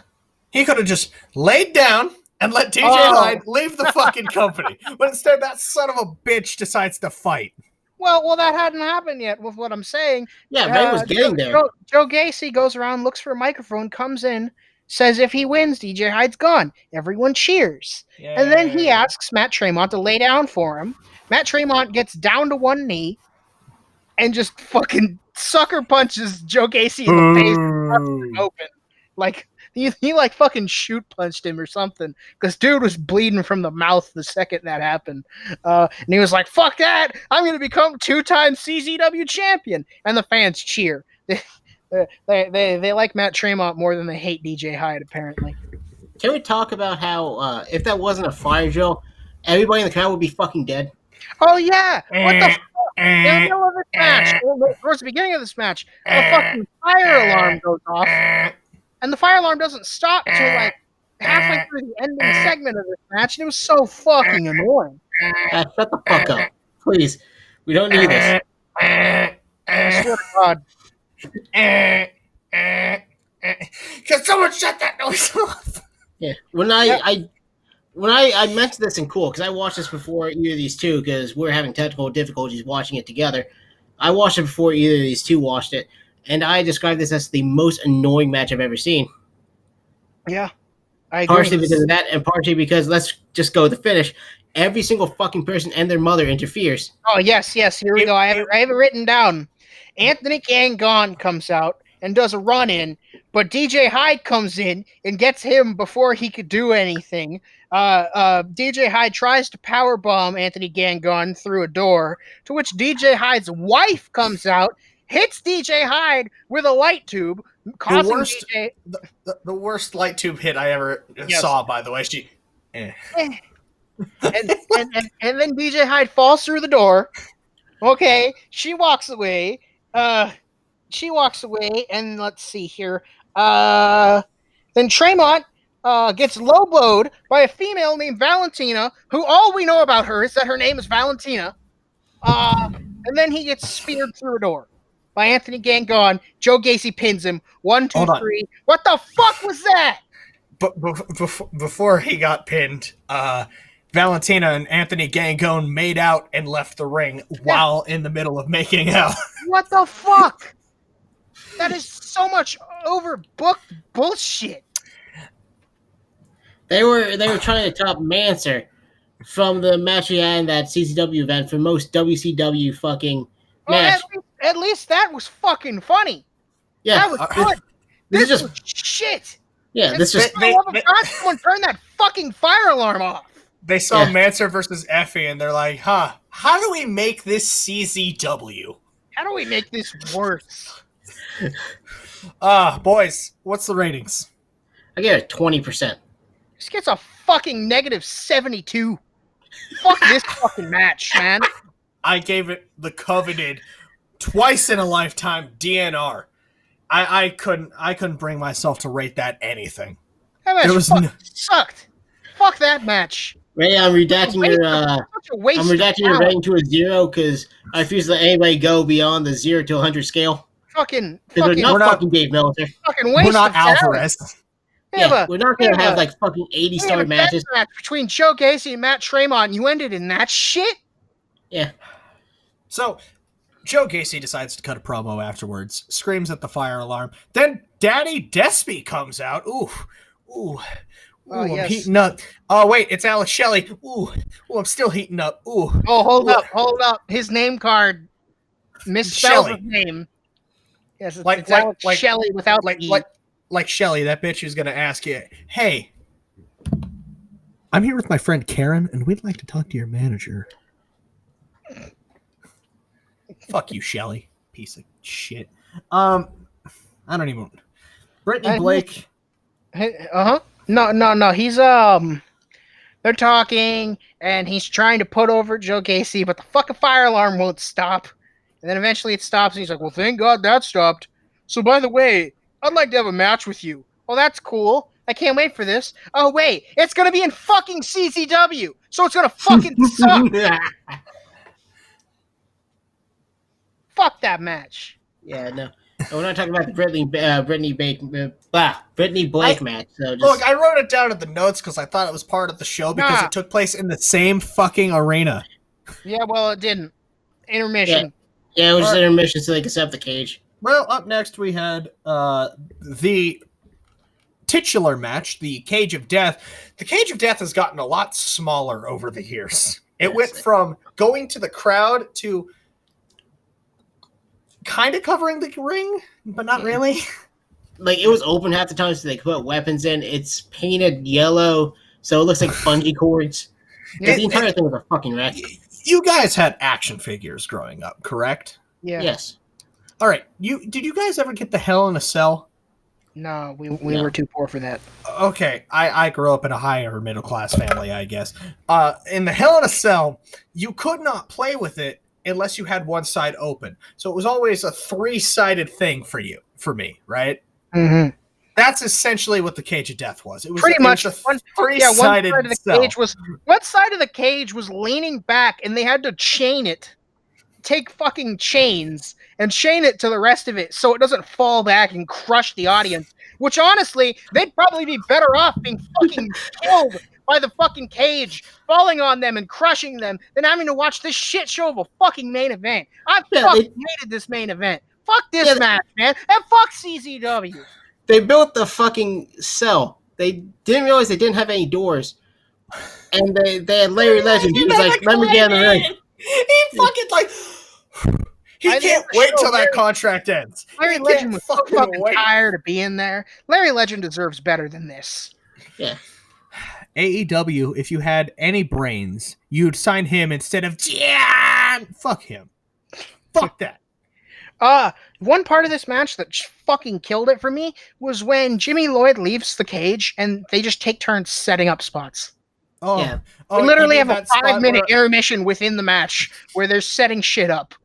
S1: He could have just laid down and let DJ Hyde leave the fucking company. But instead, that son of a bitch decides to fight.
S2: Well, that hadn't happened yet with what I'm saying.
S3: Yeah, Ray was getting there.
S2: Joe Gacy goes around, looks for a microphone, comes in, says if he wins, DJ Hyde's gone. Everyone cheers. Yeah. And then he asks Matt Tremont to lay down for him. Matt Tremont gets down to one knee and just fucking sucker punches Joe Gacy in the face open. Like, he like fucking shoot punched him or something because dude was bleeding from the mouth the second that happened. And he was like, fuck that. I'm going to become 2-time CZW champion. And the fans cheer. They like Matt Tremont more than they hate DJ Hyde, apparently.
S3: Can we talk about how if that wasn't a fire drill, everybody in the crowd would be fucking dead?
S2: Oh, yeah. What the fuck? In the middle of this match, towards the beginning of this match, the fucking fire alarm goes off. And the fire alarm doesn't stop till like halfway through the ending segment of this match, and it was so fucking annoying.
S3: Shut the fuck up. Please. We don't need this.
S2: I swear to God.
S1: Can someone shut that noise off?
S3: Yeah. When I mentioned this in Cool, because I watched this before either of these two, because we're having technical difficulties watching it together. I watched it before either of these two watched it, and I described this as the most annoying match I've ever seen.
S2: Yeah. I agree.
S3: Partially because of that, and partially because, let's just go with the finish, every single fucking person and their mother interferes.
S2: Oh, yes, here we go. I have it written down. Anthony Gangon comes out and does a run-in, but DJ Hyde comes in and gets him before he could do anything. DJ Hyde tries to powerbomb Anthony Gangon through a door, to which DJ Hyde's wife comes out, hits DJ Hyde with a light tube, causing DJ...
S1: The worst light tube hit I ever saw, by the way. And
S2: then DJ Hyde falls through the door. Okay, she walks away. And let's see here. Then Tremont gets low-blowed by a female named Valentina, who all we know about her is that her name is Valentina. And then he gets speared through a door by Anthony Gangon. Joe Gacy pins him. 1, 2, 3. What the fuck was that?
S1: But before he got pinned, Valentina and Anthony Gangon made out and left the ring while in the middle of making out.
S2: What the fuck? That is so much overbooked bullshit.
S3: They were trying to top Manser from the match he had in that CCW event for most WCW fucking match.
S2: At least that was fucking funny.
S3: Yeah,
S2: that was good. This is just shit.
S3: Yeah, this just.
S2: Someone turn that fucking fire alarm off.
S1: They saw Manser versus Effie, and they're like, how do we make this CZW?
S2: How do we make this worse?
S1: Boys, what's the ratings?
S3: I give it 20%.
S2: This gets a fucking -72. Fuck this fucking match, man.
S1: I gave it the coveted twice in a lifetime DNR. I couldn't bring myself to rate that anything.
S2: That match sucked. Fuck that match.
S3: Ray, I'm redacting your rating to a 0 because I refuse to let anybody go beyond the 0 to 100 scale.
S2: Fucking
S3: we're not fucking Dave Meltzer.
S2: Fucking waste.
S1: We're not Alvarez.
S3: We're not gonna have like fucking 80-star matches
S2: between Joe Gacy and Matt Tremont. And you ended in that shit.
S3: Yeah.
S1: So Joe Gacy decides to cut a promo afterwards, screams at the fire alarm. Then Daddy Despy comes out. Ooh, I'm heating up. Oh, wait, it's Alex Shelley. Ooh, I'm still heating up. Ooh.
S2: Oh, hold up. His name card misspells his name. Yes, it's Alex Shelley without
S1: like Shelley, that bitch is going to ask you, hey, I'm here with my friend Karen, and we'd like to talk to your manager. Fuck you, Shelley. Piece of shit. I don't even... Brittany Blake...
S2: No. He's they're talking, and he's trying to put over Joe Gacy, but the fucking fire alarm won't stop. And then eventually it stops, and he's like, "Well, thank God that stopped. So, by the way, I'd like to have a match with you." "Oh, that's cool. I can't wait for this." "Oh, wait, it's gonna be in fucking CCW, so it's gonna fucking suck." Fuck that match.
S3: Yeah, no. We're not talking about the Brittany Blake match. So
S1: look, I wrote it down at the notes because I thought it was part of the show because it took place in the same fucking arena.
S2: Yeah, well, it didn't. Intermission.
S3: Yeah, it was just intermission so they could set up the cage.
S1: Well, up next we had the titular match, the Cage of Death. The Cage of Death has gotten a lot smaller over the years. It went from going to the crowd to kind of covering the ring, but not really.
S3: Like, it was open half the time, so they could put weapons in. It's painted yellow, so it looks like bungee cords. The entire thing was a fucking wreck.
S1: You guys had action figures growing up, correct?
S2: Yeah.
S3: Yes.
S1: All right. Did you guys ever get the Hell in a Cell?
S2: No, we were too poor for that.
S1: Okay, I grew up in a higher middle class family, I guess. In the Hell in a Cell, you could not play with it unless you had one side open. So it was always a 3-sided thing for me, right?
S2: Mm-hmm.
S1: That's essentially what the Cage of Death was. It was
S2: pretty much
S1: a 3-sided
S2: one side of the cage was leaning back, and they had to chain it. Take fucking chains and chain it to the rest of it so it doesn't fall back and crush the audience. Which, honestly, they'd probably be better off being fucking killed by the fucking cage, falling on them and crushing them, than having to watch this shit show of a fucking main event. I fucking hated this main event. Fuck this match, man. And fuck CZW.
S3: They built the fucking cell. They didn't realize they didn't have any doors. And they had Larry Legend. He was like, let me get in the ring.
S1: He fucking he can't wait till that contract ends.
S2: Larry Legend was fucking tired of being there. Larry Legend deserves better than this.
S3: Yeah.
S1: AEW, if you had any brains, you'd sign him instead of Gian. Fuck him. Fuck that.
S2: One part of this match that fucking killed it for me was when Jimmy Lloyd leaves the cage and they just take turns setting up spots.
S1: Oh,
S3: Yeah.
S2: We literally have a 5-minute intermission within the match where they're setting shit up.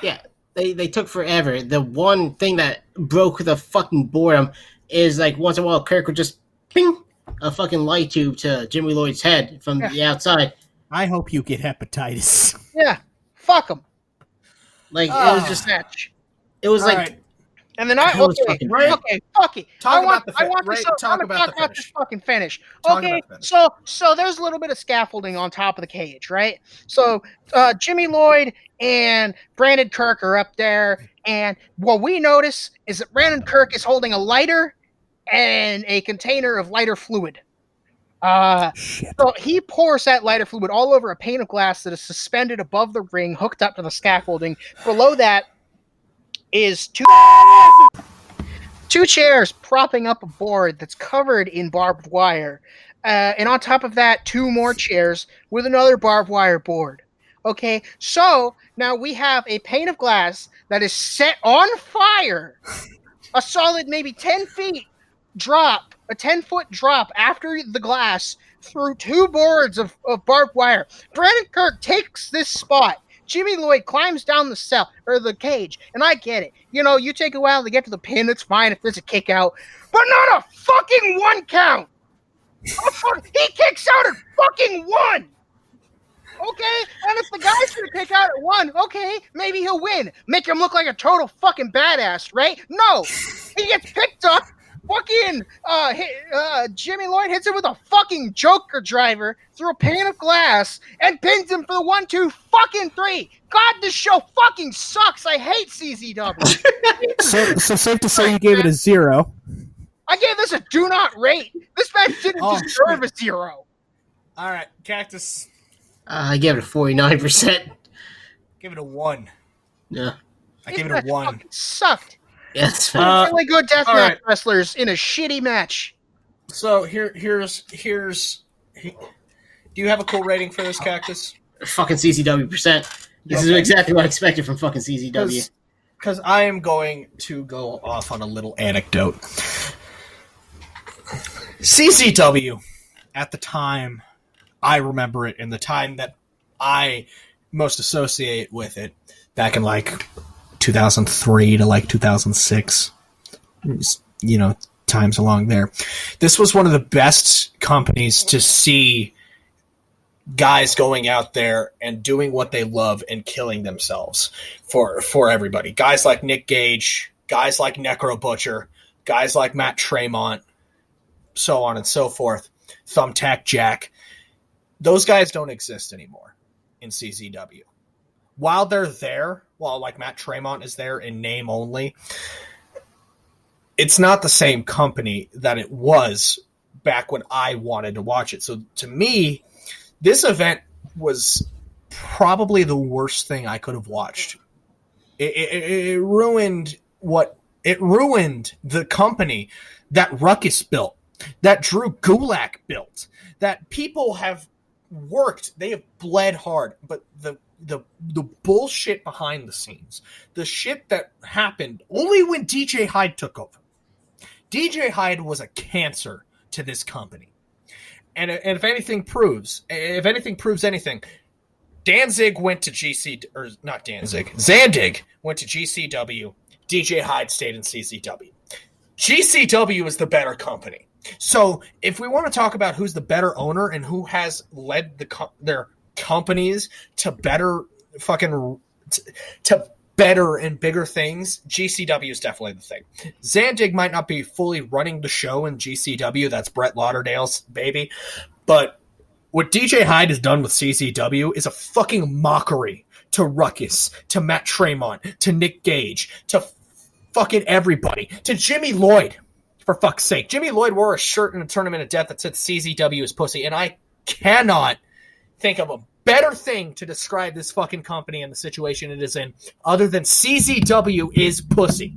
S3: Yeah, they took forever. The one thing that broke the fucking boredom is like once in a while Kirk would just ping a fucking light tube to Jimmy Lloyd's head from the outside.
S1: I hope you get hepatitis.
S2: Yeah, fuck them.
S3: Like it was just
S2: match.
S3: It was
S1: All
S3: like.
S1: right.
S2: And then I want this fucking finish. Okay, so there's a little bit of scaffolding on top of the cage, right? So Jimmy Lloyd and Brandon Kirk are up there, and what we notice is that Brandon Kirk is holding a lighter and a container of lighter fluid. So he pours that lighter fluid all over a pane of glass that is suspended above the ring, hooked up to the scaffolding. Below that is two chairs propping up a board that's covered in barbed wire. And on top of that, 2 more chairs with another barbed wire board. Okay, so now we have a pane of glass that is set on fire. A solid maybe 10 feet drop, a 10-foot drop after the glass through 2 boards of barbed wire. Brandon Kirk takes this spot. Jimmy Lloyd climbs down the cell or the cage, and I get it. You know, you take a while to get to the pin. It's fine if there's a kick out, but not a fucking 1 count. He kicks out at fucking 1. Okay, and if the guy's gonna kick out at 1, okay, maybe he'll win. Make him look like a total fucking badass, right? No, he gets picked up. Fucking Jimmy Lloyd hits him with a fucking Joker driver through a pane of glass and pins him for the 1, 2, fucking 3. God, this show fucking sucks. I hate CZW.
S1: So safe to say you gave it a 0.
S2: I gave this a do not rate. This match didn't deserve a 0.
S1: All right, Cactus.
S3: I gave it a 49%.
S1: Give it a 1.
S3: Yeah.
S1: I gave it a 1.
S2: Fucking sucked.
S3: Yes.
S2: Really good deathmatch wrestlers in a shitty match.
S1: So here's. Do you have a cool rating for this, Cactus?
S3: Fucking CCW percent. This is exactly what I expected from fucking CCW.
S1: Because I am going to go off on a little anecdote. CCW, at the time, I remember it, and the time that I most associate with it, back in like 2003 to like 2006, you know, times along there. This was one of the best companies to see guys going out there and doing what they love and killing themselves for everybody. Guys like Nick Gage, guys like Necro Butcher, guys like Matt Tremont, so on and so forth. Thumbtack Jack. Those guys don't exist anymore in CZW. While they're there, while like Matt Tremont is there in name only, it's not the same company that it was back when I wanted to watch it. So to me, this event was probably the worst thing I could have watched. It ruined the company that Ruckus built, that Drew Gulak built, that people have worked. They have bled hard, but the bullshit behind the scenes, the shit that happened only when DJ Hyde took over. DJ Hyde was a cancer to this company. And if anything proves anything, Danzig went to Zandig went to GCW. DJ Hyde stayed in CZW. GCW is the better company. So if we want to talk about who's the better owner and who has led their companies to better better and bigger things, GCW is definitely the thing. Zandig might not be fully running the show in GCW. That's Brett Lauderdale's baby. But what DJ Hyde has done with CZW is a fucking mockery to Ruckus, to Matt Tremont, to Nick Gage, to fucking everybody, to Jimmy Lloyd. For fuck's sake. Jimmy Lloyd wore a shirt in a Tournament of Death that said CZW is pussy, and I cannot think of a better thing to describe this fucking company and the situation it is in other than CZW is pussy.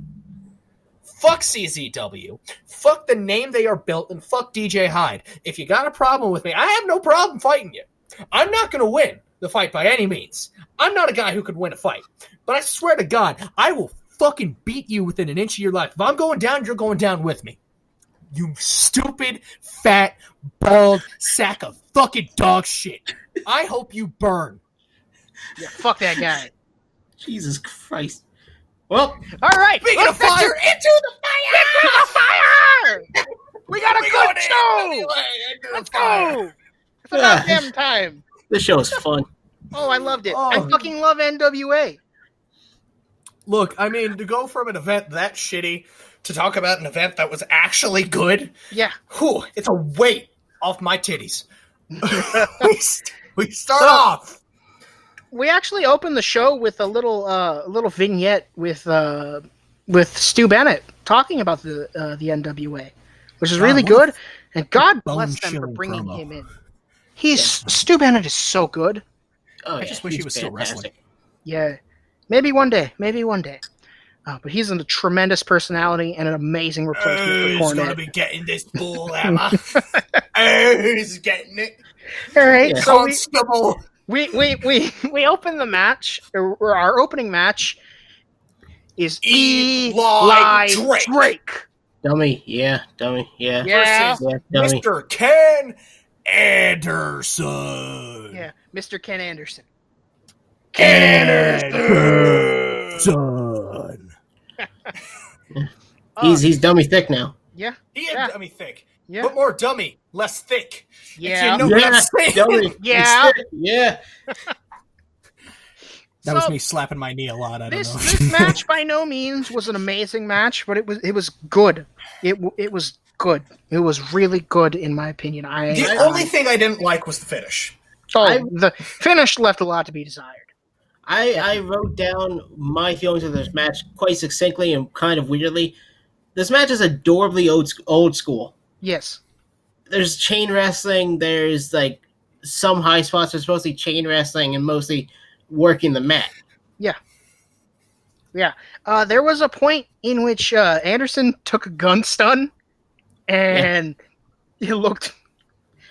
S1: Fuck CZW. Fuck the name they are built, and fuck DJ Hyde. If you got a problem with me, I have no problem fighting you. I'm not going to win the fight by any means. I'm not a guy who could win a fight. But I swear to God, I will fucking beat you within an inch of your life. If I'm going down, you're going down with me. You stupid, fat, bald sack of fucking dog shit. I hope you burn.
S2: Yeah, fuck that guy.
S3: Jesus Christ. Well,
S2: all right.
S1: Speaking of fire, into the fire!
S2: We got a good show! Let's go! It's about damn time.
S3: This show is fun.
S2: Oh, I loved it. I fucking love NWA.
S1: Look, I mean, to go from an event that shitty to talk about an event that was actually good, it's a weight off my titties. we start off.
S2: We actually opened the show with a little vignette with Stu Bennett talking about the NWA, which is really good. And God bless them for bringing him in. Stu Bennett is so good.
S1: I just wish he was still wrestling.
S2: Yeah, maybe one day. But he's a tremendous personality and an amazing replacement for Cornette.
S1: He's gonna be getting this bull hammer. He's getting it.
S2: All right, so
S1: Constable.
S2: We open the match, or our opening match is
S1: Eli Drake.
S3: Dummy, yeah.
S1: Versus
S3: dummy.
S1: Mr. Ken Anderson.
S2: Yeah, Mr. Ken Anderson.
S3: He's dummy thick now.
S2: Yeah.
S1: He is dummy thick.
S2: Yeah.
S1: But more dummy, less thick.
S2: Yeah.
S3: Dummy.
S2: Yeah.
S3: Yeah.
S1: That was me slapping my knee a lot. I don't know.
S2: This match by no means was an amazing match, but it was good. It was good. It was really good in my opinion.
S1: The only thing I didn't like was the finish.
S2: The finish left a lot to be desired.
S3: I wrote down my feelings of this match quite succinctly and kind of weirdly. This match is adorably old school.
S2: Yes.
S3: There's chain wrestling. There's like some high spots. There's mostly chain wrestling and mostly working the mat.
S2: Yeah. Yeah. There was a point in which Anderson took a gun stun and it looked...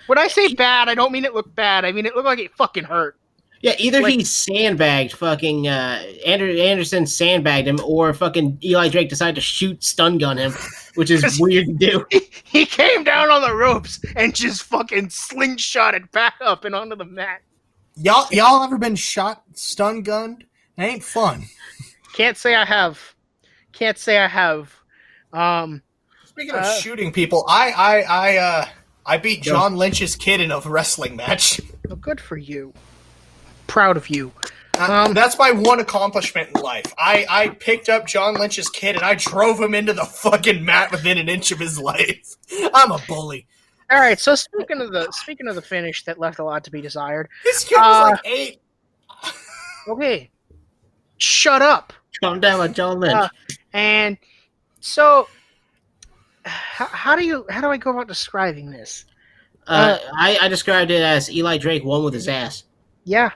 S2: When I say bad, I don't mean it looked bad. I mean it looked like it fucking hurt.
S3: Yeah, either he sandbagged fucking Anderson sandbagged him, or fucking Eli Drake decided to shoot stun gun him, which is weird to do.
S2: He came down on the ropes and just fucking slingshotted back up and onto the mat.
S1: Y'all ever been shot stun gunned? It ain't fun.
S2: Can't say I have.
S1: Speaking of shooting people, I beat John Lynch's kid in a wrestling match.
S2: Well, good for you. Proud of you.
S1: That's my one accomplishment in life. I picked up John Lynch's kid and I drove him into the fucking mat within an inch of his life. I'm a bully.
S2: All right, so speaking of the finish that left a lot to be desired.
S1: This kid was like 8.
S2: Okay, shut up.
S3: Calm down with John Lynch.
S2: And so, how do I go about describing this?
S3: I described it as Eli Drake won with his ass.
S2: Yeah.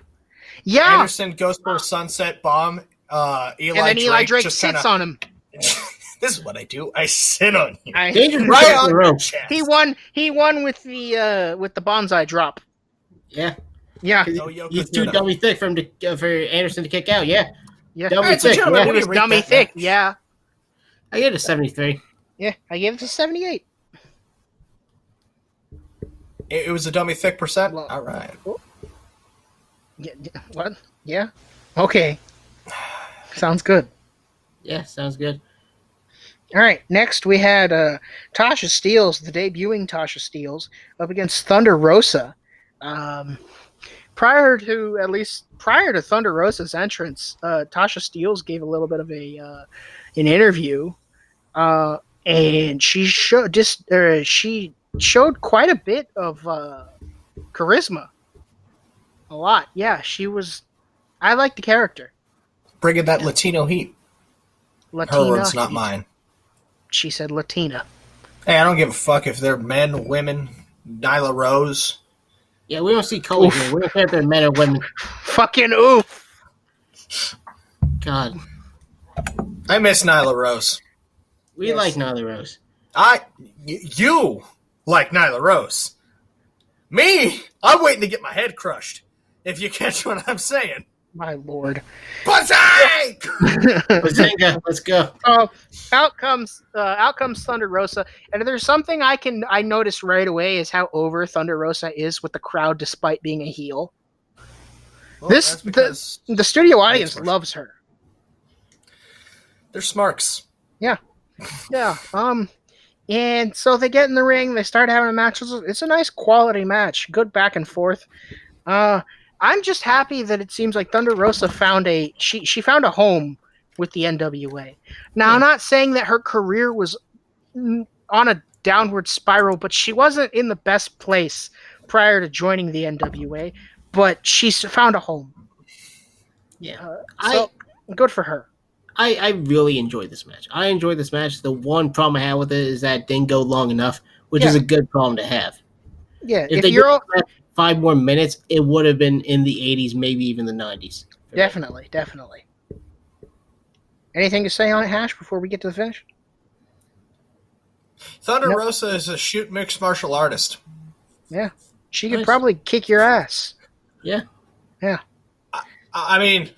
S1: Anderson goes for a sunset bomb. Eli
S2: Drake sits on him.
S1: This is what I do. I sit on you.
S3: Right on the ropes.
S2: He won with the bonsai drop.
S3: Yeah.
S2: Yeah.
S3: He's too dummy thick for Anderson to kick out. Yeah.
S2: Yeah.
S3: Dummy
S2: thick.
S3: Yeah.
S2: He was dummy thick. Yeah.
S3: I gave it a 73.
S2: Yeah, I gave it a 78.
S1: It was a dummy thick percent? All right.
S2: Yeah, what? Yeah? Okay. Sounds good.
S3: Yeah, sounds good.
S2: All right, next we had Tasha Steelz, the debuting Tasha Steelz, up against Thunder Rosa. Prior to Thunder Rosa's entrance, Tasha Steelz gave a little bit of an interview, and she showed quite a bit of charisma. A lot, yeah. I like the character.
S1: Bringing that Latino heat. Her words, not mine.
S2: She said Latina.
S1: Hey, I don't give a fuck if they're men, women, Nyla Rose.
S3: Yeah, we don't see color here. We don't care if they're men or women.
S2: Fucking oof.
S3: God.
S1: I miss Nyla Rose.
S3: We like Nyla Rose.
S1: You like Nyla Rose. Me, I'm waiting to get my head crushed. If you catch what I'm saying.
S2: My lord.
S3: Bazinga, let's go.
S2: Out comes Thunder Rosa, and if there's something I noticed right away is how over Thunder Rosa is with the crowd, despite being a heel. Well, the studio audience loves her.
S1: They're smarks.
S2: Yeah. And so they get in the ring, they start having a match. It's a nice quality match, good back and forth. I'm just happy that it seems like Thunder Rosa found she found a home with the NWA. Now, I'm not saying that her career was on a downward spiral, but she wasn't in the best place prior to joining the NWA, but she's found a home.
S3: Yeah.
S2: Good for her.
S3: I really enjoyed this match. I enjoyed this match. The one problem I had with it is that it didn't go long enough, which is a good problem to have.
S2: Yeah,
S3: if they go 5 more minutes, it would have been in the 80s, maybe even the 90s.
S2: Definitely. Anything to say on it, Hash, before we get to the finish?
S1: Thunder Rosa is a shoot mixed martial artist.
S2: Yeah. She could probably kick your ass.
S3: Yeah.
S1: I mean,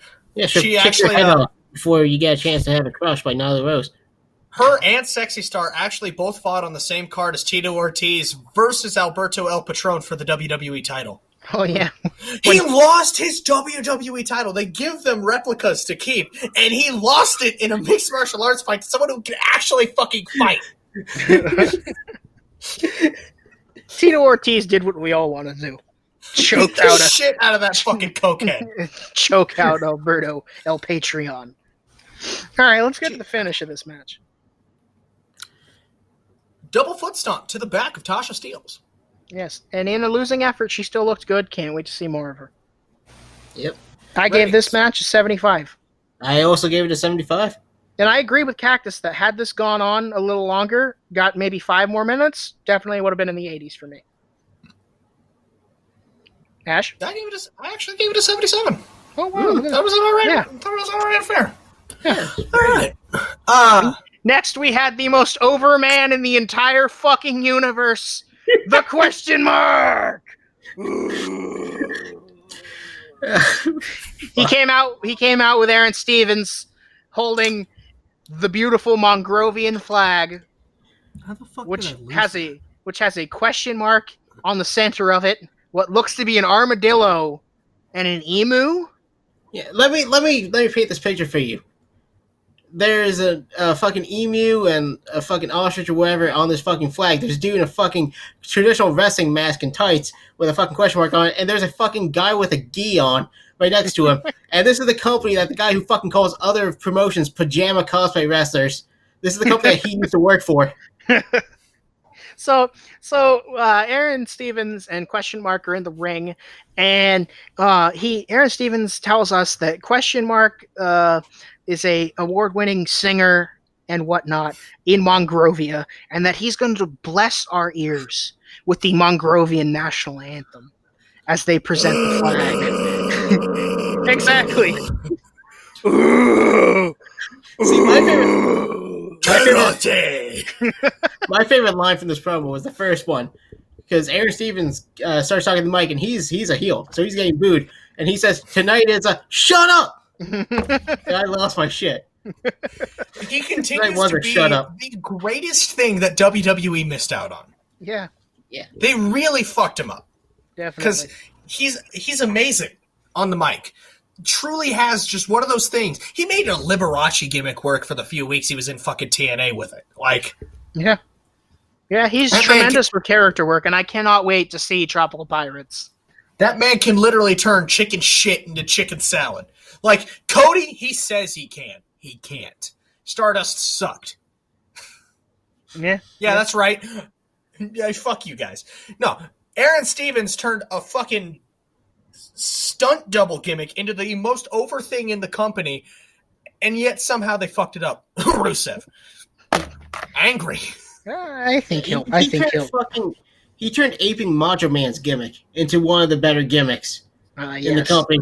S3: she actually... before you get a chance to have it crushed by Nyla Rose.
S1: Her and Sexy Star actually both fought on the same card as Tito Ortiz versus Alberto El Patron for the WWE title.
S2: Oh, yeah.
S1: He lost his WWE title. They give them replicas to keep, and he lost it in a mixed martial arts fight to someone who can actually fucking fight.
S2: Tito Ortiz did what we all want to do. Choke out
S1: shit out of that fucking cokehead.
S2: Choke out Alberto El Patreon. All right, let's get to the finish of this match.
S1: Double foot stomp to the back of Tasha Steelz.
S2: Yes, and in a losing effort, she still looked good. Can't wait to see more of her.
S3: Yep.
S2: I gave this match a 75.
S3: I also gave it a 75.
S2: And I agree with Cactus that had this gone on a little longer, got maybe 5 more minutes, definitely would have been in the 80s for me. Ash?
S1: I actually gave it a 77.
S2: Oh, wow.
S1: That was all right.
S2: Yeah.
S1: That was all right and fair.
S2: Yeah.
S1: All right.
S2: Next, we had the most over man in the entire fucking universe, the Questionmark. He came out with Aaron Stevens holding the beautiful Mongrovian flag, which has a question mark on the center of it, what looks to be an armadillo and an emu.
S3: Yeah, let me paint this picture for you. There's a fucking emu and a fucking ostrich or whatever on this fucking flag. There's a dude in a fucking traditional wrestling mask and tights with a fucking question mark on it, and there's a fucking guy with a gi on right next to him. And this is the company that the guy who fucking calls other promotions pajama cosplay wrestlers. This is the company that he used to work for.
S2: So Aaron Stevens and Questionmark are in the ring, and Aaron Stevens tells us that Questionmark is a award-winning singer and whatnot in Mongrovia, and that he's going to bless our ears with the Mongrovian national anthem as they present the flag. Exactly.
S3: See, my favorite line from this promo was the first one, because Aaron Stevens starts talking to the mic, and he's a heel, so he's getting booed, and he says, "Tonight is a shut up." I lost my shit.
S1: He continues to be the greatest thing that WWE missed out on.
S2: Yeah.
S1: They really fucked him up.
S2: Definitely.
S1: Because he's amazing on the mic. Truly has just one of those things. He made a Liberace gimmick work for the few weeks he was in fucking TNA with it.
S2: Yeah, he's tremendous for character work, and I cannot wait to see Tropical Pirates.
S1: That man can literally turn chicken shit into chicken salad. Cody, he says he can. He can't. Stardust sucked.
S2: Yeah,
S1: that's right. Yeah, fuck you guys. No, Aaron Stevens turned a fucking stunt double gimmick into the most over thing in the company, and yet somehow they fucked it up. Rusev. Angry.
S2: I think he'll.
S3: He turned aping Macho Man's gimmick into one of the better gimmicks in the company.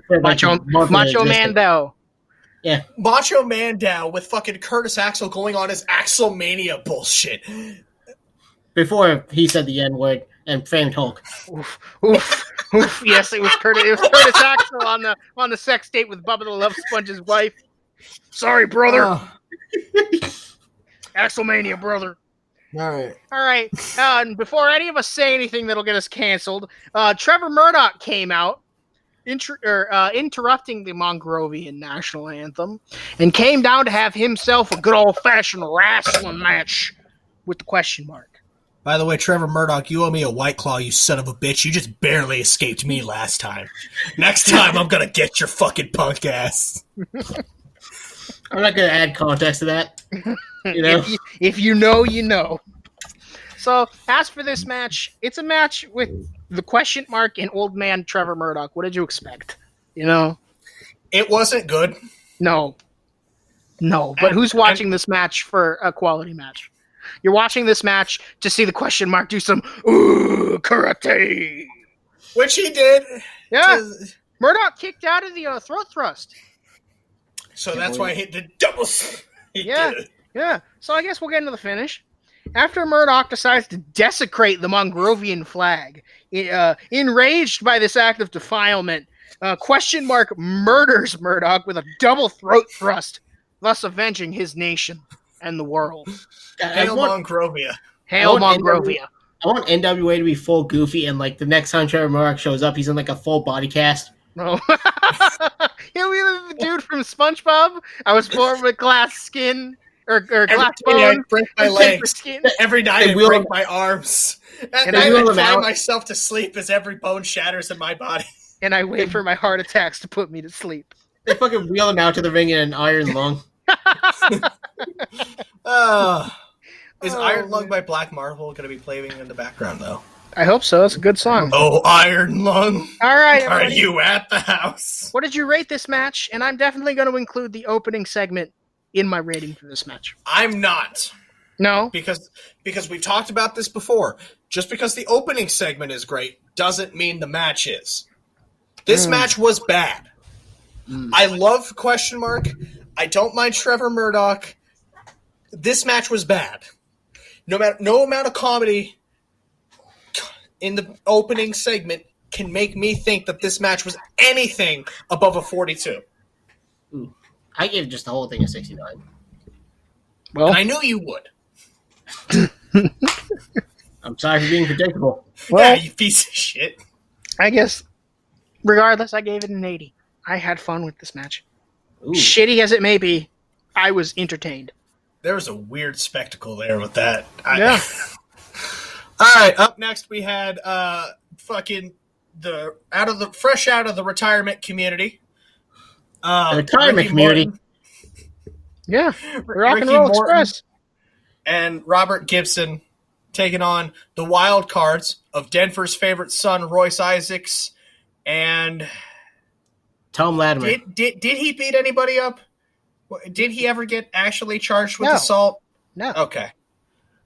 S2: Macho Man, though.
S3: Yeah.
S1: Macho Man down with fucking Curtis Axel going on his Axelmania bullshit.
S3: Before he said the N-word and famed Hulk.
S2: Oof. Yes, it was Curtis Axel on the sex date with Bubba the Love Sponge's wife. Sorry, brother. Axelmania, brother.
S1: All
S2: right. And before any of us say anything that'll get us canceled, Trevor Murdoch came out, interrupting the Mongrovian national anthem, and came down to have himself a good old-fashioned wrestling match with the Questionmark.
S1: By the way, Trevor Murdoch, you owe me a White Claw, you son of a bitch. You just barely escaped me last time. Next time, I'm gonna get your fucking punk ass.
S3: I'm not gonna add context to that. You know?
S2: if you know, you know. So, as for this match, it's a match with the Questionmark and old man Trevor Murdoch. What did you expect? You know?
S1: It wasn't good.
S2: No. But who's watching this match for a quality match? You're watching this match to see the Questionmark do some karate.
S1: Which he did.
S2: Yeah. Murdoch kicked out of the throat thrust.
S1: So that's why he hit the doubles.
S2: Yeah. So I guess we'll get into the finish. After Murdoch decides to desecrate the Mongrovian flag, enraged by this act of defilement, Questionmark murders Murdoch with a double throat thrust, thus avenging his nation and the world.
S1: Hail Mongrovia.
S2: Hail Mongrovia.
S3: I want NWA to be full goofy, and like the next time Trevor Murdoch shows up, he's in like a full body cast.
S2: No. He'll be the dude from SpongeBob. I was born with glass skin or glass bone.
S1: I break my legs. Every night I break my arms. And I cry myself to sleep as every bone shatters in my body.
S2: And I wait for my heart attacks to put me to sleep.
S3: They fucking wheel him out to the ring in an iron lung.
S1: Is Iron Lung by Black Marvel going to be playing in the background, though?
S2: I hope so. It's a good song.
S1: Oh, Iron Lung.
S2: All right.
S1: Are you at the house?
S2: What did you rate this match? And I'm definitely going to include the opening segment in my rating for this match.
S1: I'm not.
S2: No?
S1: Because we've talked about this before. Just because the opening segment is great doesn't mean the match is. This match was bad. I love Questionmark. I don't mind Trevor Murdoch. This match was bad. No amount of comedy in the opening segment can make me think that this match was anything above a 42.
S3: I gave just the whole thing a 69.
S1: Well, and I knew you would.
S3: I'm sorry for being predictable.
S2: Well,
S1: yeah, you piece of shit.
S2: I guess, regardless, I gave it an 80. I had fun with this match. Ooh. Shitty as it may be, I was entertained.
S1: There was a weird spectacle there with that.
S2: Yeah.
S1: All right, up next we had fresh out of the retirement community.
S3: Retirement community.
S2: Morton. Yeah, Rock and Roll Express.
S1: And Robert Gibson taking on the wild cards of Denver's favorite son, Royce Isaacs, and
S3: Tom Latimer.
S1: Did he beat anybody up? Did he ever get actually charged with assault?
S2: No.
S1: Okay.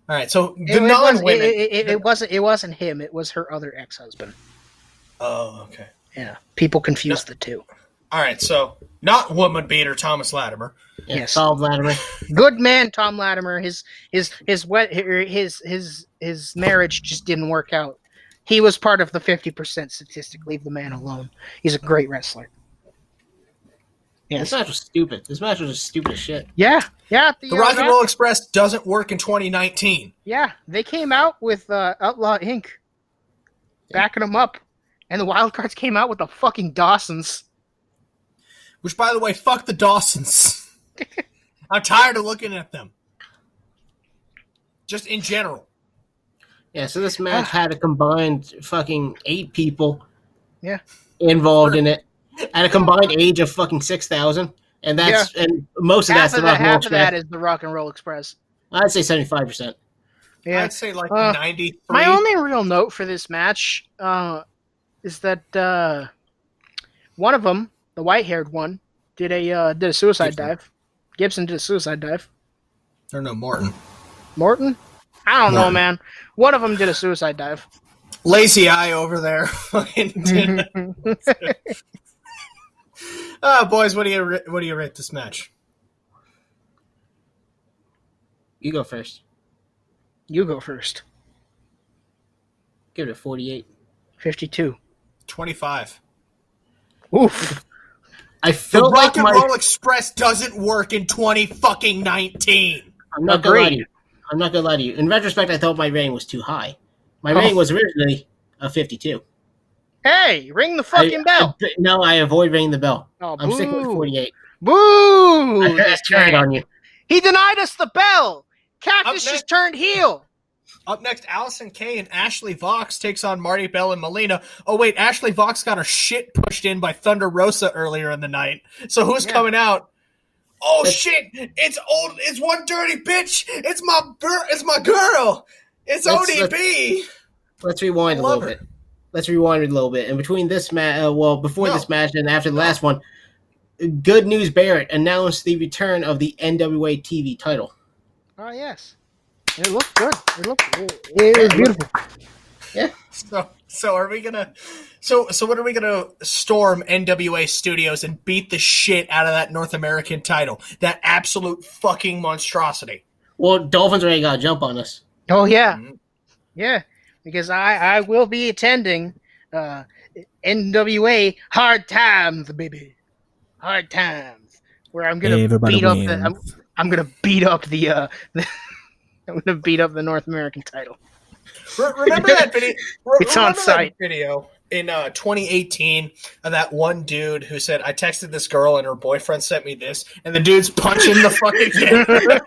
S1: All right. So the non-women.
S2: It wasn't him. It was her other ex-husband.
S1: Oh, okay.
S2: Yeah. People confuse the two.
S1: All right. So not woman beater Thomas Latimer.
S3: Yeah, yes. Tom Latimer.
S2: Good man, Tom Latimer. His marriage just didn't work out. He was part of the 50% statistic. Leave the man alone. He's a great wrestler.
S3: Yes. This match was stupid. This match was just stupid as shit.
S2: Yeah.
S1: The Rock and Roll Express doesn't work in 2019.
S2: Yeah, they came out with Outlaw Inc. backing them up, and the Wildcards came out with the fucking Dawsons.
S1: Which, by the way, fuck the Dawsons. I'm tired of looking at them. Just in general.
S3: Yeah, so this match had a combined fucking 8 people
S2: involved
S3: in it. At a combined age of fucking 6,000, and and most of that's the Rock and Roll Express. Half of
S2: that is the Rock and Roll Express.
S3: I'd say 75%.
S1: Yeah, I'd say like 93.
S2: My only real note for this match is that one of them, the white-haired one, did a suicide dive. Gibson did a suicide dive.
S1: Or no, Morton.
S2: Morton? I don't know, man. One of them did a suicide dive.
S1: Lazy eye over there. Boys, what do you rate this match?
S3: You go first.
S2: You go first.
S3: Give it a 48.
S2: 52.
S1: 25.
S2: Oof.
S3: I felt
S1: the Rock
S3: like
S1: and Roll Express doesn't work in 2019.
S3: I'm not gonna lie to you. I'm not gonna lie to you. In retrospect, I thought my rating was too high. My rating was originally a 52.
S2: Hey, ring the fucking bell.
S3: No, I avoid ringing the bell.
S2: Oh,
S3: I'm sticking with 48.
S2: Boo!
S3: I turned on you.
S2: He denied us the bell. Cactus just turned heel.
S1: Up next, Allison Kay and Ashley Vox takes on Marty Bell and Melina. Oh, wait, Ashley Vox got her shit pushed in by Thunder Rosa earlier in the night. So who's coming out? Oh, shit! It's one dirty bitch! It's my girl! It's ODB!
S3: Let's rewind a little bit. Let's rewind a little bit. And between this match, this match and after the last one, Good News Barrett announced the return of the NWA TV title.
S2: Oh, yes. It looked good. It was beautiful.
S3: Yeah.
S1: So are we gonna? So what are we gonna storm NWA Studios and beat the shit out of that North American title? That absolute fucking monstrosity.
S3: Well, Dolphins already got a jump on us.
S2: Oh yeah, yeah. Because I will be attending NWA Hard Times, baby. Hard Times, where I'm gonna beat up I'm gonna beat up the I'm gonna beat up the North American title.
S1: Remember that video?
S2: It's on site.
S1: Video in 2018 of that one dude who said, "I texted this girl and her boyfriend sent me this," and the dude's punching the fucking camera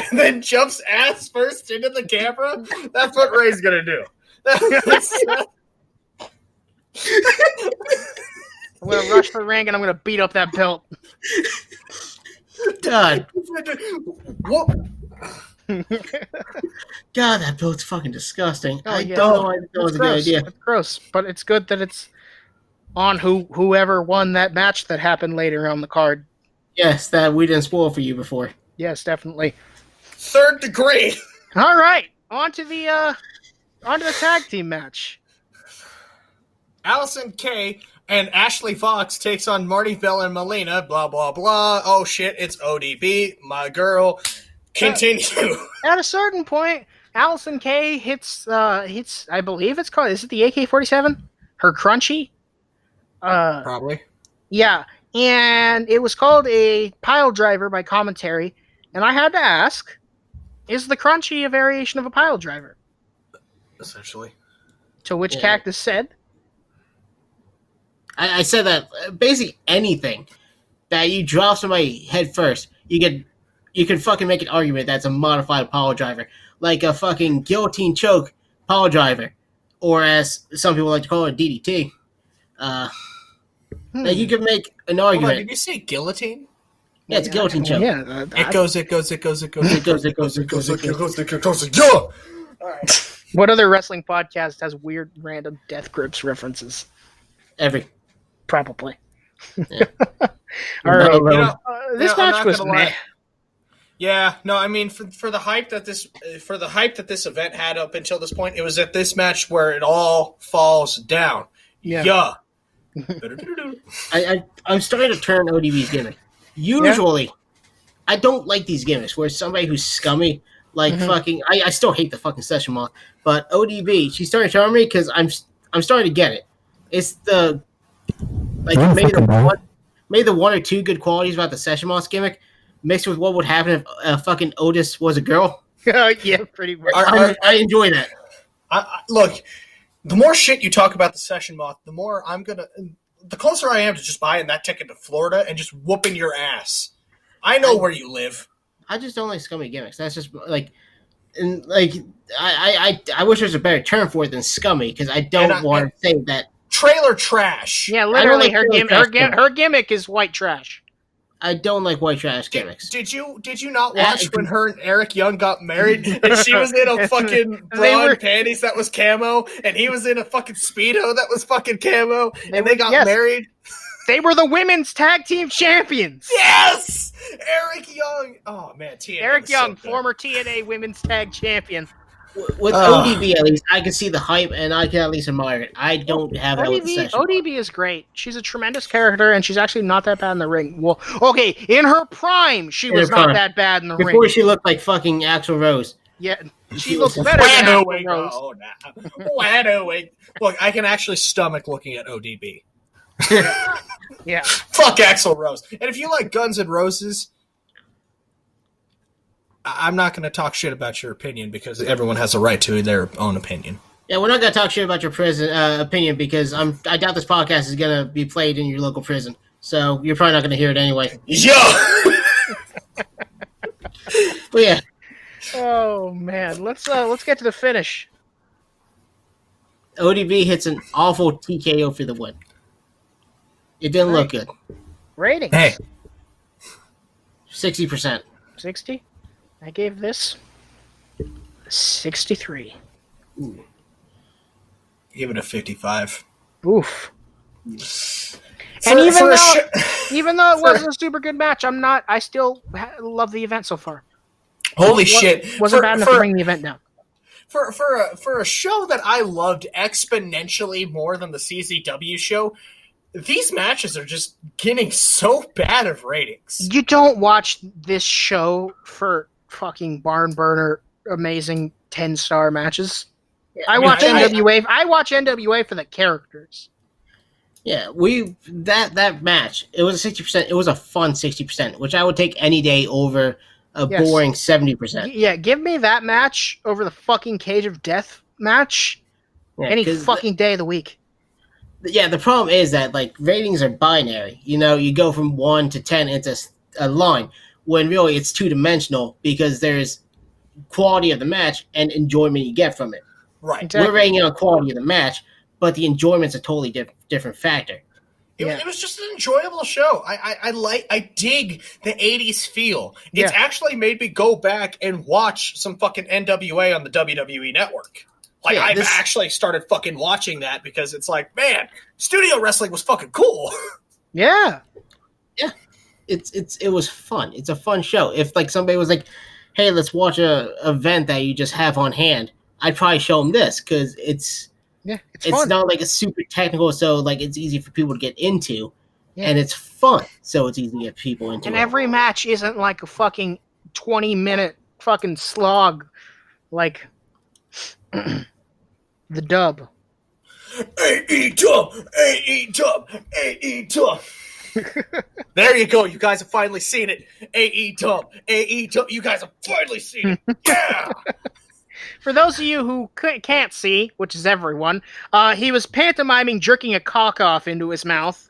S1: and then jumps ass first into the camera. That's what Ray's gonna do.
S2: I'm gonna rush the ring and I'm gonna beat up that belt.
S3: God.
S1: What?
S3: God, that belt's fucking disgusting.
S2: Oh,
S3: I don't know why that was a good idea.
S2: It's gross, but it's good that it's on whoever won that match that happened later on the card.
S3: Yes, that we didn't spoil for you before.
S2: Yes, definitely.
S1: Third degree.
S2: All right, on to the tag team match.
S1: Allison Kay and Ashley Fox takes on Marty Bell and Melina. Blah blah blah. Oh shit! It's ODB, my girl. Continue.
S2: At a certain point, Allison Kay hits. I believe it's called. Is it the AK-47? Her crunchy.
S1: Probably.
S2: Yeah, and it was called a pile driver by commentary, and I had to ask, is the crunchy a variation of a pile driver?
S1: Essentially.
S2: To which Cactus said,
S3: I said that basically anything that you drop somebody head first, you can fucking make an argument that's a modified pile driver, like a fucking guillotine choke pile driver, or as some people like to call it, DDT. That you can make an argument.
S1: Hold on, did you say guillotine?
S3: Yeah, it's a guillotine choke.
S2: Yeah,
S1: It goes. Yeah. All right.
S2: What other wrestling podcast has weird random death grips references? Probably.
S3: Yeah.
S2: All right. This match was meh.
S1: Yeah, no, I mean for the hype that this event had up until this point, it was at this match where it all falls down. Yeah.
S3: I'm starting to turn ODB's gimmick. Usually, I don't like these gimmicks where somebody who's scummy, like fucking. I still hate the fucking session moth, but ODB, she's starting to charm me because I'm starting to get it. It's the maybe the one or two good qualities about the session moth gimmick mixed with what would happen if fucking Otis was a girl.
S2: Yeah, pretty much.
S3: I enjoy that.
S1: Look, the more shit you talk about the session moth, the closer I am to just buying that ticket to Florida and just whooping your ass. I know where you live.
S3: I just don't like scummy gimmicks. That's just I wish there was a better term for it than scummy because I don't want to say that.
S1: Trailer trash.
S2: Yeah, literally, her gimmick is white trash.
S3: I don't like white trash gimmicks.
S1: Did you not watch when her and Eric Young got married and she was in a fucking bra and panties that was camo and he was in a fucking Speedo that was fucking camo and they got married?
S2: They were the women's tag team champions.
S1: Yes! Eric Young. Oh man, TNA
S2: Eric Young,
S1: so
S2: former TNA women's tag champion.
S3: With ODB, at least, I can see the hype, and I can at least admire it. I don't have that with the session.
S2: ODB is great. She's a tremendous character, and she's actually not that bad in the ring. Well, okay, in her prime, she was not that bad in the ring.
S3: Before she looked like fucking Axl Rose.
S2: Yeah, she looks better than Axl Rose.
S1: Oh, wait. Look, I can actually stomach looking at ODB.
S2: Yeah.
S1: Fuck Axl Rose. And if you like Guns N' Roses, I'm not going to talk shit about your opinion because everyone has a right to their own opinion.
S3: Yeah, we're not going to talk shit about your prison opinion because I doubt this podcast is going to be played in your local prison. So you're probably not going to hear it anyway.
S1: Yo!
S3: But yeah.
S2: Oh man, let's get to the finish.
S3: ODB hits an awful TKO for the win. It didn't look good.
S2: Ratings.
S1: Hey.
S3: 60%.
S2: 60? I gave this 63.
S3: Ooh.
S1: Give it a 55.
S2: Oof. And even though it wasn't a super good match, I still love the event so far.
S1: Holy shit.
S2: Wasn't bad enough to bring the event down.
S1: For a show that I loved exponentially more than the CZW show, these matches are just getting so bad of ratings.
S2: You don't watch this show for fucking barn burner amazing 10-star matches. Yeah, I watch NWA. I watch NWA for the characters.
S3: Yeah, that match, it was a 60%. It was a fun 60%, which I would take any day over a boring 70%.
S2: Yeah, give me that match over the fucking Cage of Death match any fucking day of the week.
S3: Yeah, the problem is that like ratings are binary. You know, you go from 1 to 10 into a line when really it's two-dimensional because there's quality of the match and enjoyment you get from it.
S1: Right.
S3: Exactly. We're rating it on quality of the match, but the enjoyment's a totally different factor.
S1: It was just an enjoyable show. I dig the 80s feel. It's actually made me go back and watch some fucking NWA on the WWE network. Like, I've actually started fucking watching that because it's like, man, studio wrestling was fucking cool.
S2: Yeah.
S3: Yeah. It was fun. It's a fun show. If like somebody was like, hey, let's watch a event that you just have on hand, I'd probably show them this because it's
S2: fun.
S3: Not like it's super technical, so like it's easy for people to get into, and it's fun, so it's easy to get people into.
S2: And every match isn't like a fucking 20-minute fucking slog, like the dub.
S1: AE-Dub, AE-Dub, AE-Dub. There you go. You guys have finally seen it. AE-Dub, AE-Dub. You guys have finally seen it. Yeah.
S2: For those of you who can't see, which is everyone, he was pantomiming jerking a cock off into his mouth.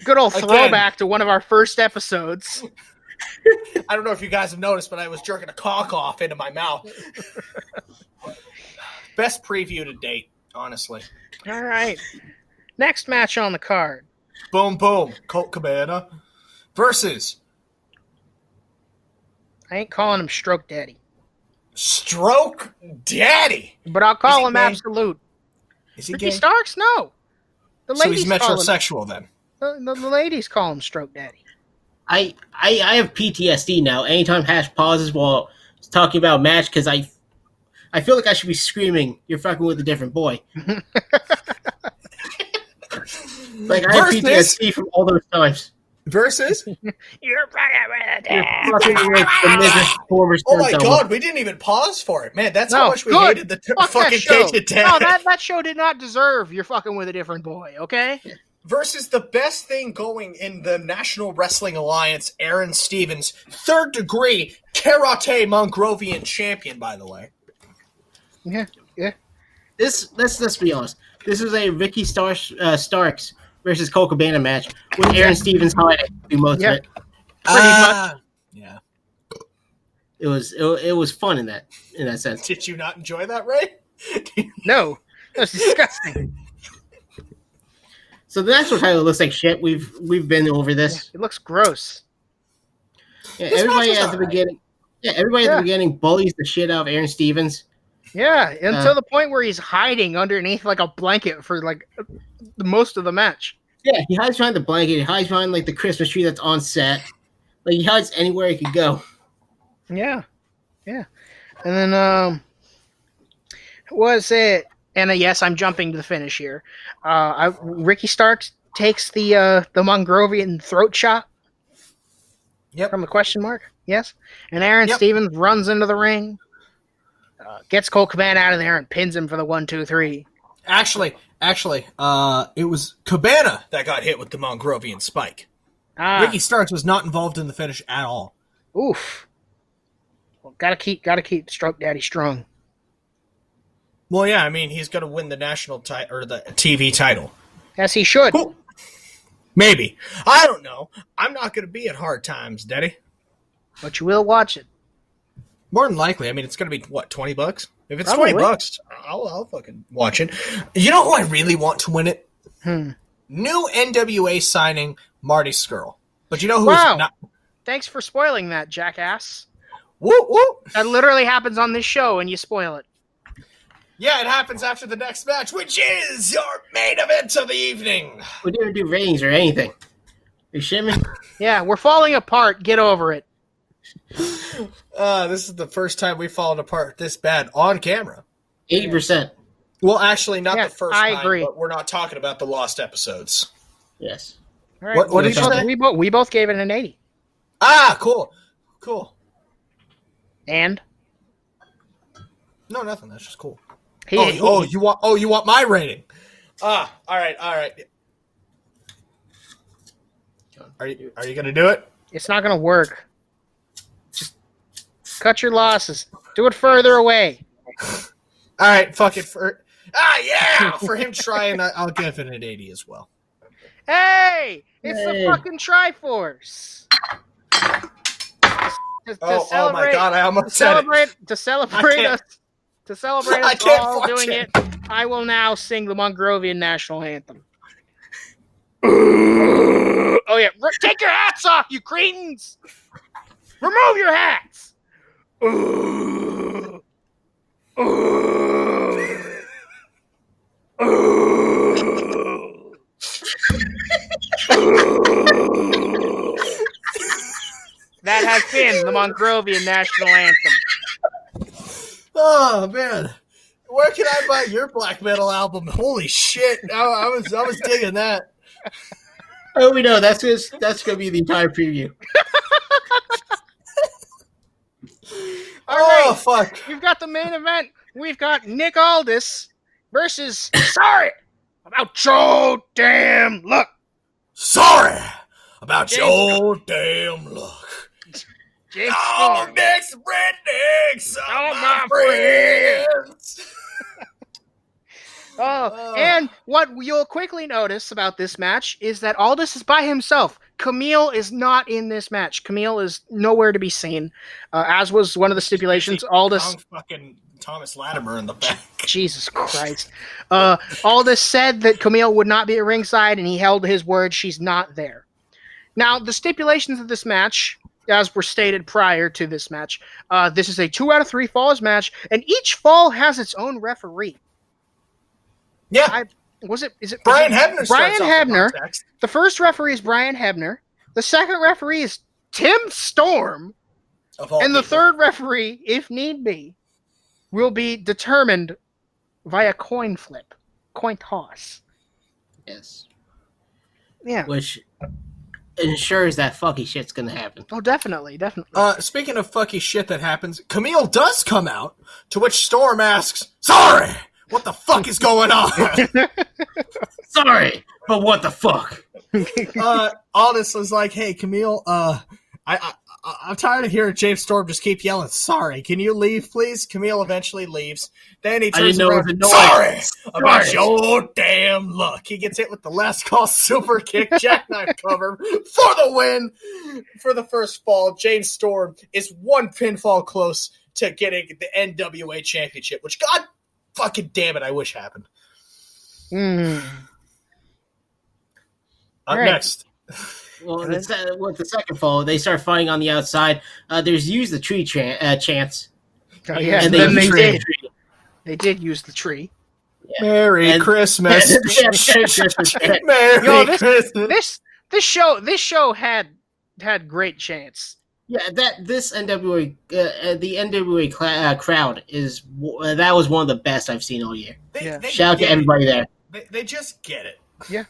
S2: Good old throwback to one of our first episodes.
S1: I don't know if you guys have noticed, but I was jerking a cock off into my mouth. Best preview to date, honestly.
S2: All right. Next match on the card.
S1: Boom, boom. Colt Cabana versus...
S2: I ain't calling him Stroke Daddy.
S1: Stroke Daddy.
S2: But I'll call him Absolute.
S1: Is he
S2: Ricky
S1: gay?
S2: Starks? No. The
S1: so he's metrosexual then.
S2: The ladies call him Stroke Daddy.
S3: I have PTSD now. Anytime Hash pauses while talking about a match, because I feel like I should be screaming, "You're fucking with a different boy." Like I have PTSD from all those times.
S1: Versus?
S2: You're fucking
S3: with the former.
S1: Oh my god, we didn't even pause for it. Man, that's how much we hated the fucking Cage of Death.
S2: No, that show did not deserve You're Fucking With a Different Boy, okay?
S1: Versus the best thing going in the National Wrestling Alliance, Aaron Stevens, third degree karate Mongrovian champion, by the way.
S2: Yeah.
S3: Let's be honest. This is a Ricky Starks versus Colt Cabana match with Aaron Stevens hiding through most of it. Pretty much. Yeah. It was fun in that sense.
S1: Did you not enjoy that, Ray?
S2: No. That's disgusting.
S3: So the national title looks like shit. We've been over this.
S2: Yeah, it looks gross.
S3: Yeah, everybody at the beginning. Yeah, everybody at the beginning bullies the shit out of Aaron Stevens.
S2: Yeah, until the point where he's hiding underneath like a blanket for like the most of the match.
S3: Yeah, he hides behind the blanket. He hides behind like the Christmas tree that's on set. Like he hides anywhere he could go.
S2: Yeah. And then was it? And yes, I'm jumping to the finish here. Ricky Starks takes the Mongrovian throat chop.
S1: Yep.
S2: From the question mark. Yes. And Aaron Stevens runs into the ring, gets Colt Cabana out of there, and pins him for the 1-2-3.
S1: Actually, it was Cabana that got hit with the Mongrovian spike. Ricky Starks was not involved in the finish at all.
S2: Oof. Well, gotta keep Stroke Daddy strong.
S1: Well, yeah, I mean, he's going to win the national title or the TV title.
S2: Yes, he should.
S1: Cool. Maybe. I don't know. I'm not going to be at Hard Times, Daddy.
S2: But you will watch it.
S1: More than likely. I mean, it's going to be, what, $20? If it's
S2: Probably.
S1: $20, I'll fucking watch it. You know who I really want to win it? New NWA signing, Marty Scurll. But you know who's not?
S2: Thanks for spoiling that, jackass.
S1: Whoop, whoop.
S2: That literally happens on this show, and you spoil it.
S1: Yeah, it happens after the next match, which is your main event of the evening.
S3: We didn't do ratings or anything. You shit me?
S2: Yeah, we're falling apart. Get over it.
S1: This is the first time we've fallen apart this bad on camera.
S3: 80%.
S1: Well, actually, not the first time.
S2: I agree.
S1: But we're not talking about the lost episodes.
S3: Yes.
S2: All right.
S1: What did you say?
S2: We both gave it an 80.
S1: Ah, cool.
S2: And?
S1: No, nothing. That's just cool. You want my rating? All right. Are you gonna do it?
S2: It's not gonna work. Just cut your losses. Do it further away.
S1: All right, fuck it. For him trying, I'll give it an 80 as well.
S2: Hey, it's the fucking Triforce.
S1: Oh my god! I almost said it.
S2: To celebrate us all doing it, I will now sing the Mongrovian national anthem. Oh yeah, take your hats off, you cretins! Remove your hats! That has been the Mongrovian national anthem.
S1: Oh man, where can I buy your black metal album? Holy shit! I was digging that.
S3: Oh, we know that's gonna be the entire preview.
S2: All right,
S1: fuck!
S2: We've got the main event. We've got Nick Aldis versus Sorry about your damn luck.
S1: Sorry about your damn luck. Next rednecks, all my friends.
S2: And what you'll quickly notice about this match is that Aldis is by himself. KEWL is not in this match. KEWL is nowhere to be seen, as was one of the stipulations. Aldis,
S1: fucking Thomas Latimer in the back.
S2: Jesus Christ. Aldis said that KEWL would not be at ringside, and he held his word. She's not there. Now, the stipulations of this match, as were stated prior to this match, this is a 2 out of 3 falls match, and each fall has its own referee.
S1: Yeah.
S2: Is it
S1: Brian Hebner?
S2: Brian Hebner. The first referee is Brian Hebner. The second referee is Tim Storm. And the third referee, if need be, will be determined via coin flip, coin toss.
S3: Yes.
S2: Yeah.
S3: Which ensures that fucky shit's gonna happen.
S2: Oh, definitely.
S1: Speaking of fucky shit that happens, KEWL does come out, to which Storm asks, "Sorry, what the fuck is going on?"
S3: Sorry, but what the fuck?
S1: Aldis was like, "Hey, KEWL, I'm tired of hearing James Storm just keep yelling, 'Sorry, can you leave, please?'" KEWL eventually leaves. Then he turns around, "Sorry about your damn luck." He gets hit with the last call super kick, jackknife cover for the win. For the first fall, James Storm is one pinfall close to getting the NWA championship, which, god fucking damn it, I wish happened. Next.
S3: Well, with the second fall, they start fighting on the outside. There's use the tree chance.
S2: Oh, yeah,
S3: and
S2: they did use the tree.
S1: Yeah. Merry Christmas.
S2: Merry Christmas. This show had great chants.
S3: Yeah, this NWA, the NWA crowd that was one of the best I've seen all year. Shout out to everybody there.
S1: They just get it.
S2: Yeah.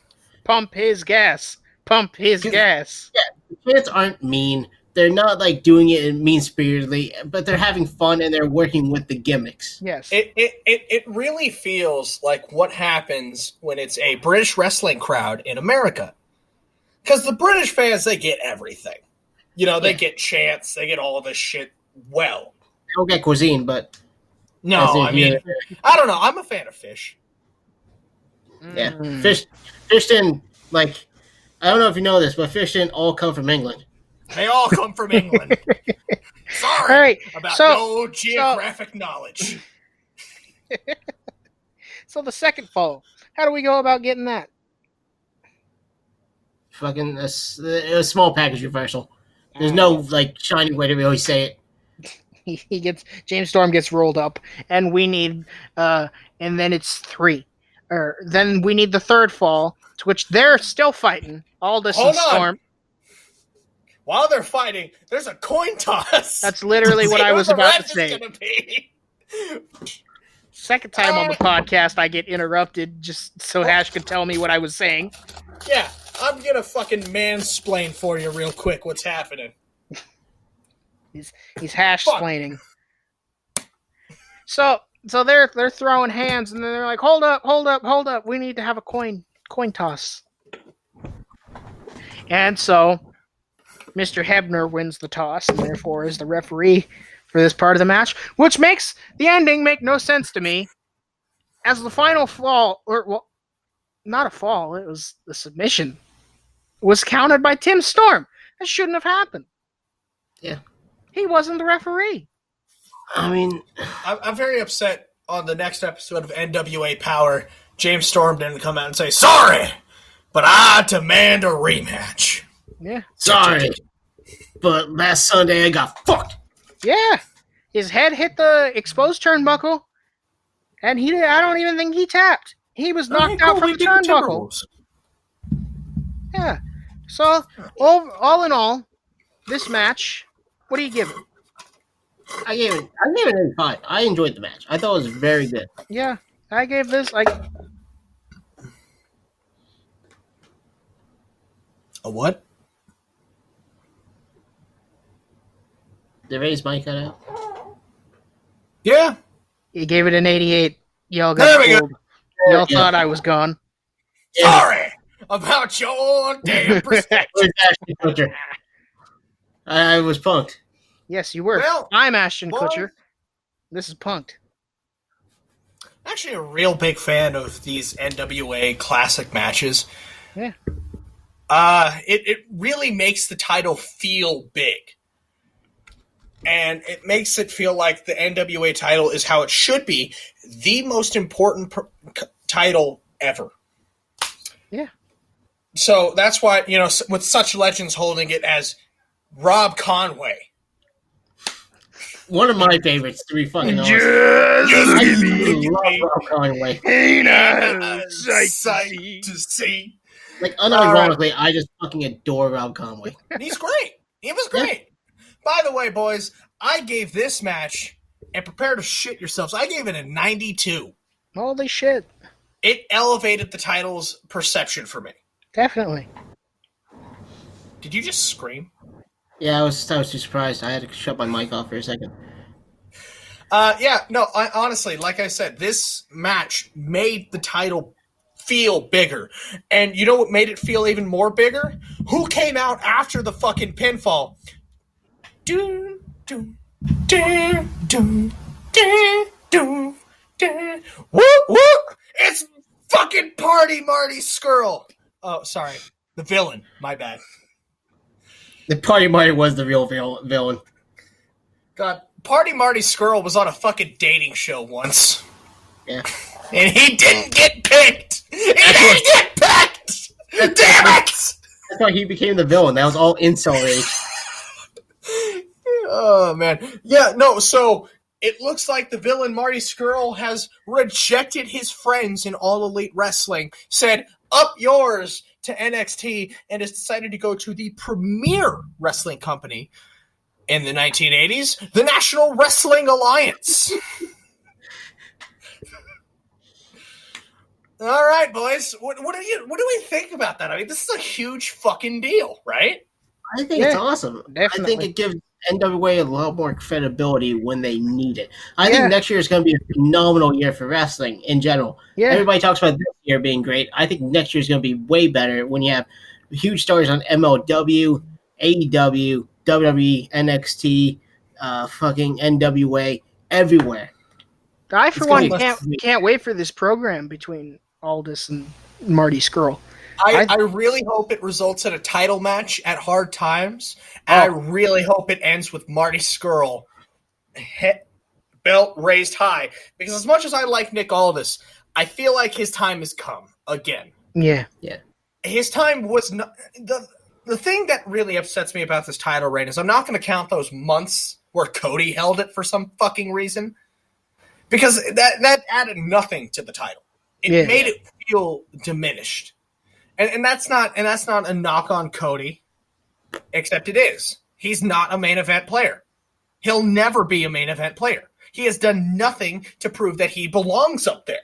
S2: Pump his gas. Pump his gas.
S3: Yeah, the kids aren't mean. They're not like doing it mean-spiritedly, but they're having fun and they're working with the gimmicks.
S2: Yes.
S1: It really feels like what happens when it's a British wrestling crowd in America. Because the British fans, they get everything. They get chants, they get all this shit well.
S3: They don't get cuisine, but...
S1: No, I mean, I don't know. I'm a fan of fish.
S3: Yeah, fish didn't, like... I don't know if you know this, but fish didn't all come from England.
S1: They all come from England. Sorry about no geographic knowledge.
S2: So the second fall, how do we go about getting that?
S3: Fucking a small package reversal. There's no like shiny way to really say
S2: it. James Storm gets rolled up, and we need, and then it's 3. Or then we need the third fall, to which they're still fighting. Aldous and Storm.
S1: While they're fighting, there's a coin toss.
S2: That's literally what I was about to say. Second time on the podcast, I get interrupted just so Hash can tell me what I was saying.
S1: Yeah, I'm gonna fucking mansplain for you real quick what's happening.
S2: He's hash-splaining. So they're throwing hands, and then they're like, hold up, we need to have a coin toss. And so Mr. Hebner wins the toss, and therefore is the referee for this part of the match, which makes the ending make no sense to me. As the final fall, not a fall, it was the submission, was counted by Tim Storm. That shouldn't have happened.
S3: Yeah.
S2: He wasn't the referee.
S3: I mean...
S1: I'm very upset on the next episode of NWA Power. James Storm didn't come out and say, sorry, but I demand a rematch.
S2: Yeah.
S3: Sorry, but last Sunday I got fucked.
S2: Yeah. His head hit the exposed turnbuckle, and I don't even think he tapped. He was knocked out from the turnbuckle. Yeah. So, all in all, this match, what do you give it?
S3: I gave it an 5. I enjoyed the match. I thought it was very good.
S2: Yeah. I gave this,
S1: a what?
S3: Did Ray's mic cut out?
S1: Yeah.
S2: You gave it an 88. Y'all got fooled. Y'all thought I was gone.
S1: Sorry about your damn perspective.
S3: I was punked.
S2: Yes, you were.
S1: Well,
S2: I'm Ashton Kutcher. This is Punked.
S1: Actually, a real big fan of these NWA classic matches.
S2: Yeah.
S1: It really makes the title feel big. And it makes it feel like the NWA title is how it should be. The most important title ever.
S2: Yeah.
S1: So that's why, with such legends holding it as Rob Conway.
S3: One of my favorites, to be fucking honest.
S1: I
S3: love Rob Conway.
S1: Ain't a sight to see.
S3: Like, unironically, I just fucking adore Rob Conway.
S1: He's great. He was great. Yeah. By the way, boys, I gave this match, and prepare to shit yourselves, I gave it a 92.
S2: Holy shit.
S1: It elevated the title's perception for me.
S2: Definitely.
S1: Did you just scream?
S3: Yeah, I was too surprised. I had to shut my mic off for a second.
S1: Honestly, like I said, this match made the title feel bigger. And you know what made it feel even more bigger? Who came out after the fucking pinfall? Whoop, whoop! It's fucking Party Marty Scurll. Oh, sorry. The villain. My bad.
S3: The Party Marty was the real villain.
S1: God, Party Marty Scurll was on a fucking dating show once.
S3: Yeah.
S1: And he didn't get picked! He didn't get picked! Damn it!
S3: That's why he became the villain. That was all incel rage.
S1: Oh, man. Yeah, no, so it looks like the villain Marty Scurll has rejected his friends in All Elite Wrestling, said, up yours to NXT, and has decided to go to the premier wrestling company, In the 1980s, the National Wrestling Alliance. All right, boys. What do we think about that? I mean, this is a huge fucking deal, right?
S3: I think it's awesome.
S2: Definitely.
S3: I think it gives NWA a lot more credibility when they need it. I think next year is going to be a phenomenal year for wrestling in general. Yeah. Everybody talks about this year being great. I think next year is going to be way better when you have huge stars on MLW, AEW, WWE, NXT, fucking NWA, everywhere.
S2: I, for one, can't wait for this program between Aldis and Marty Scurll.
S1: I really hope it results in a title match at Hard Times, and I really hope it ends with Marty Scurll belt raised high. Because as much as I like Nick Aldis, I feel like his time has come again.
S2: Yeah.
S1: His time was not the thing that really upsets me about this title reign is I'm not going to count those months where Cody held it for some fucking reason, because that added nothing to the title. It made it feel diminished. And that's not a knock on Cody, except it is. He's not a main event player. He'll never be a main event player. He has done nothing to prove that he belongs up there.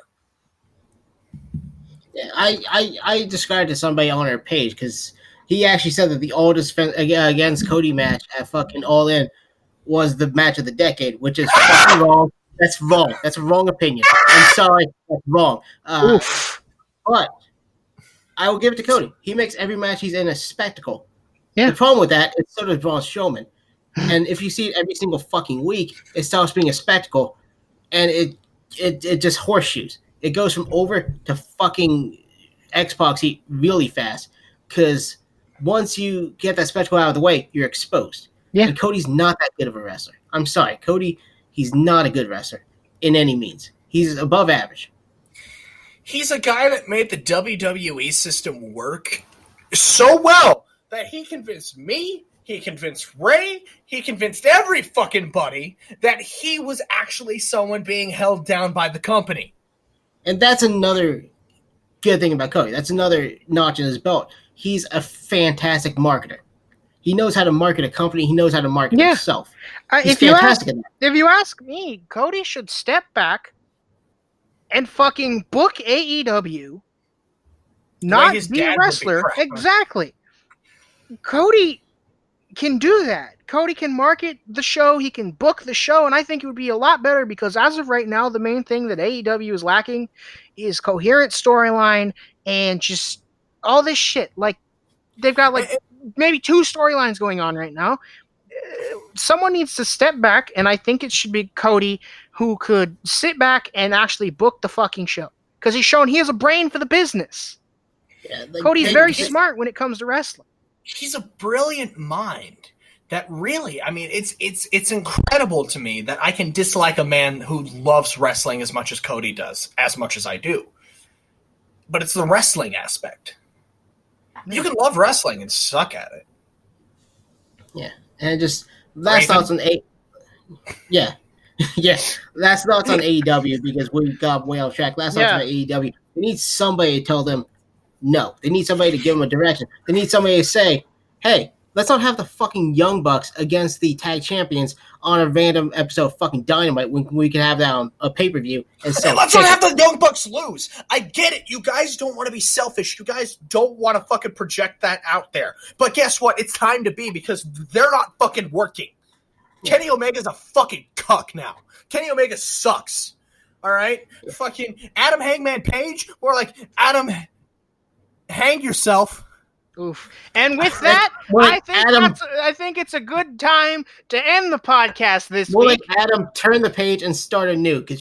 S3: Yeah, I described to somebody on our page because he actually said that the Aldis against Cody match at fucking All In was the match of the decade, which is fucking wrong. That's wrong. That's a wrong opinion. I'm sorry. That's wrong. But I will give it to Cody. He makes every match he's in a spectacle. Yeah. The problem with that is so does Braun Strowman. And if you see it every single fucking week, it stops being a spectacle, and it just horseshoes. It goes from over to fucking Xbox heat really fast, because once you get that spectacle out of the way, you're exposed. Yeah. And Cody's not that good of a wrestler. I'm sorry. Cody, he's not a good wrestler in any means. He's above average.
S1: He's a guy that made the WWE system work so well that he convinced me, he convinced Ray, he convinced every fucking buddy that he was actually someone being held down by the company.
S3: And that's another good thing about Cody. That's another notch in his belt. He's a fantastic marketer. He knows how to market a company. He knows how to market himself.
S2: If you ask me, Cody should step back and fucking book AEW, not be a wrestler. Exactly. Cody can do that. Cody can market the show. He can book the show, and I think it would be a lot better because as of right now, the main thing that AEW is lacking is coherent storyline and just all this shit. Like, they've got like maybe 2 storylines going on right now. Someone needs to step back, and I think it should be Cody who could sit back and actually book the fucking show because he's shown he has a brain for the business. Yeah, like, Cody's very smart when it comes to wrestling.
S1: He's a brilliant mind that really, I mean, it's incredible to me that I can dislike a man who loves wrestling as much as Cody does, as much as I do. But it's the wrestling aspect. You can love wrestling and suck at it.
S3: Yeah. And just last thoughts on yeah. Last thoughts on AEW because we got way off track. Last thoughts on AEW. They need somebody to tell them no. They need somebody to give them a direction. They need somebody to say, hey, let's not have the fucking Young Bucks against the tag champions on a random episode of fucking Dynamite when we can have that on a pay-per-view. And so
S1: let's not have the Young Bucks lose. I get it. You guys don't want to be selfish. You guys don't want to fucking project that out there. But guess what? It's time to be because they're not fucking working. Yeah. Kenny Omega's a fucking cuck now. Kenny Omega sucks. All right? Yeah. Fucking Adam Hangman Page or like Adam hang yourself.
S2: Oof. And with that, I think it's a good time to end the podcast this week.
S3: Like Adam turn the page and start anew because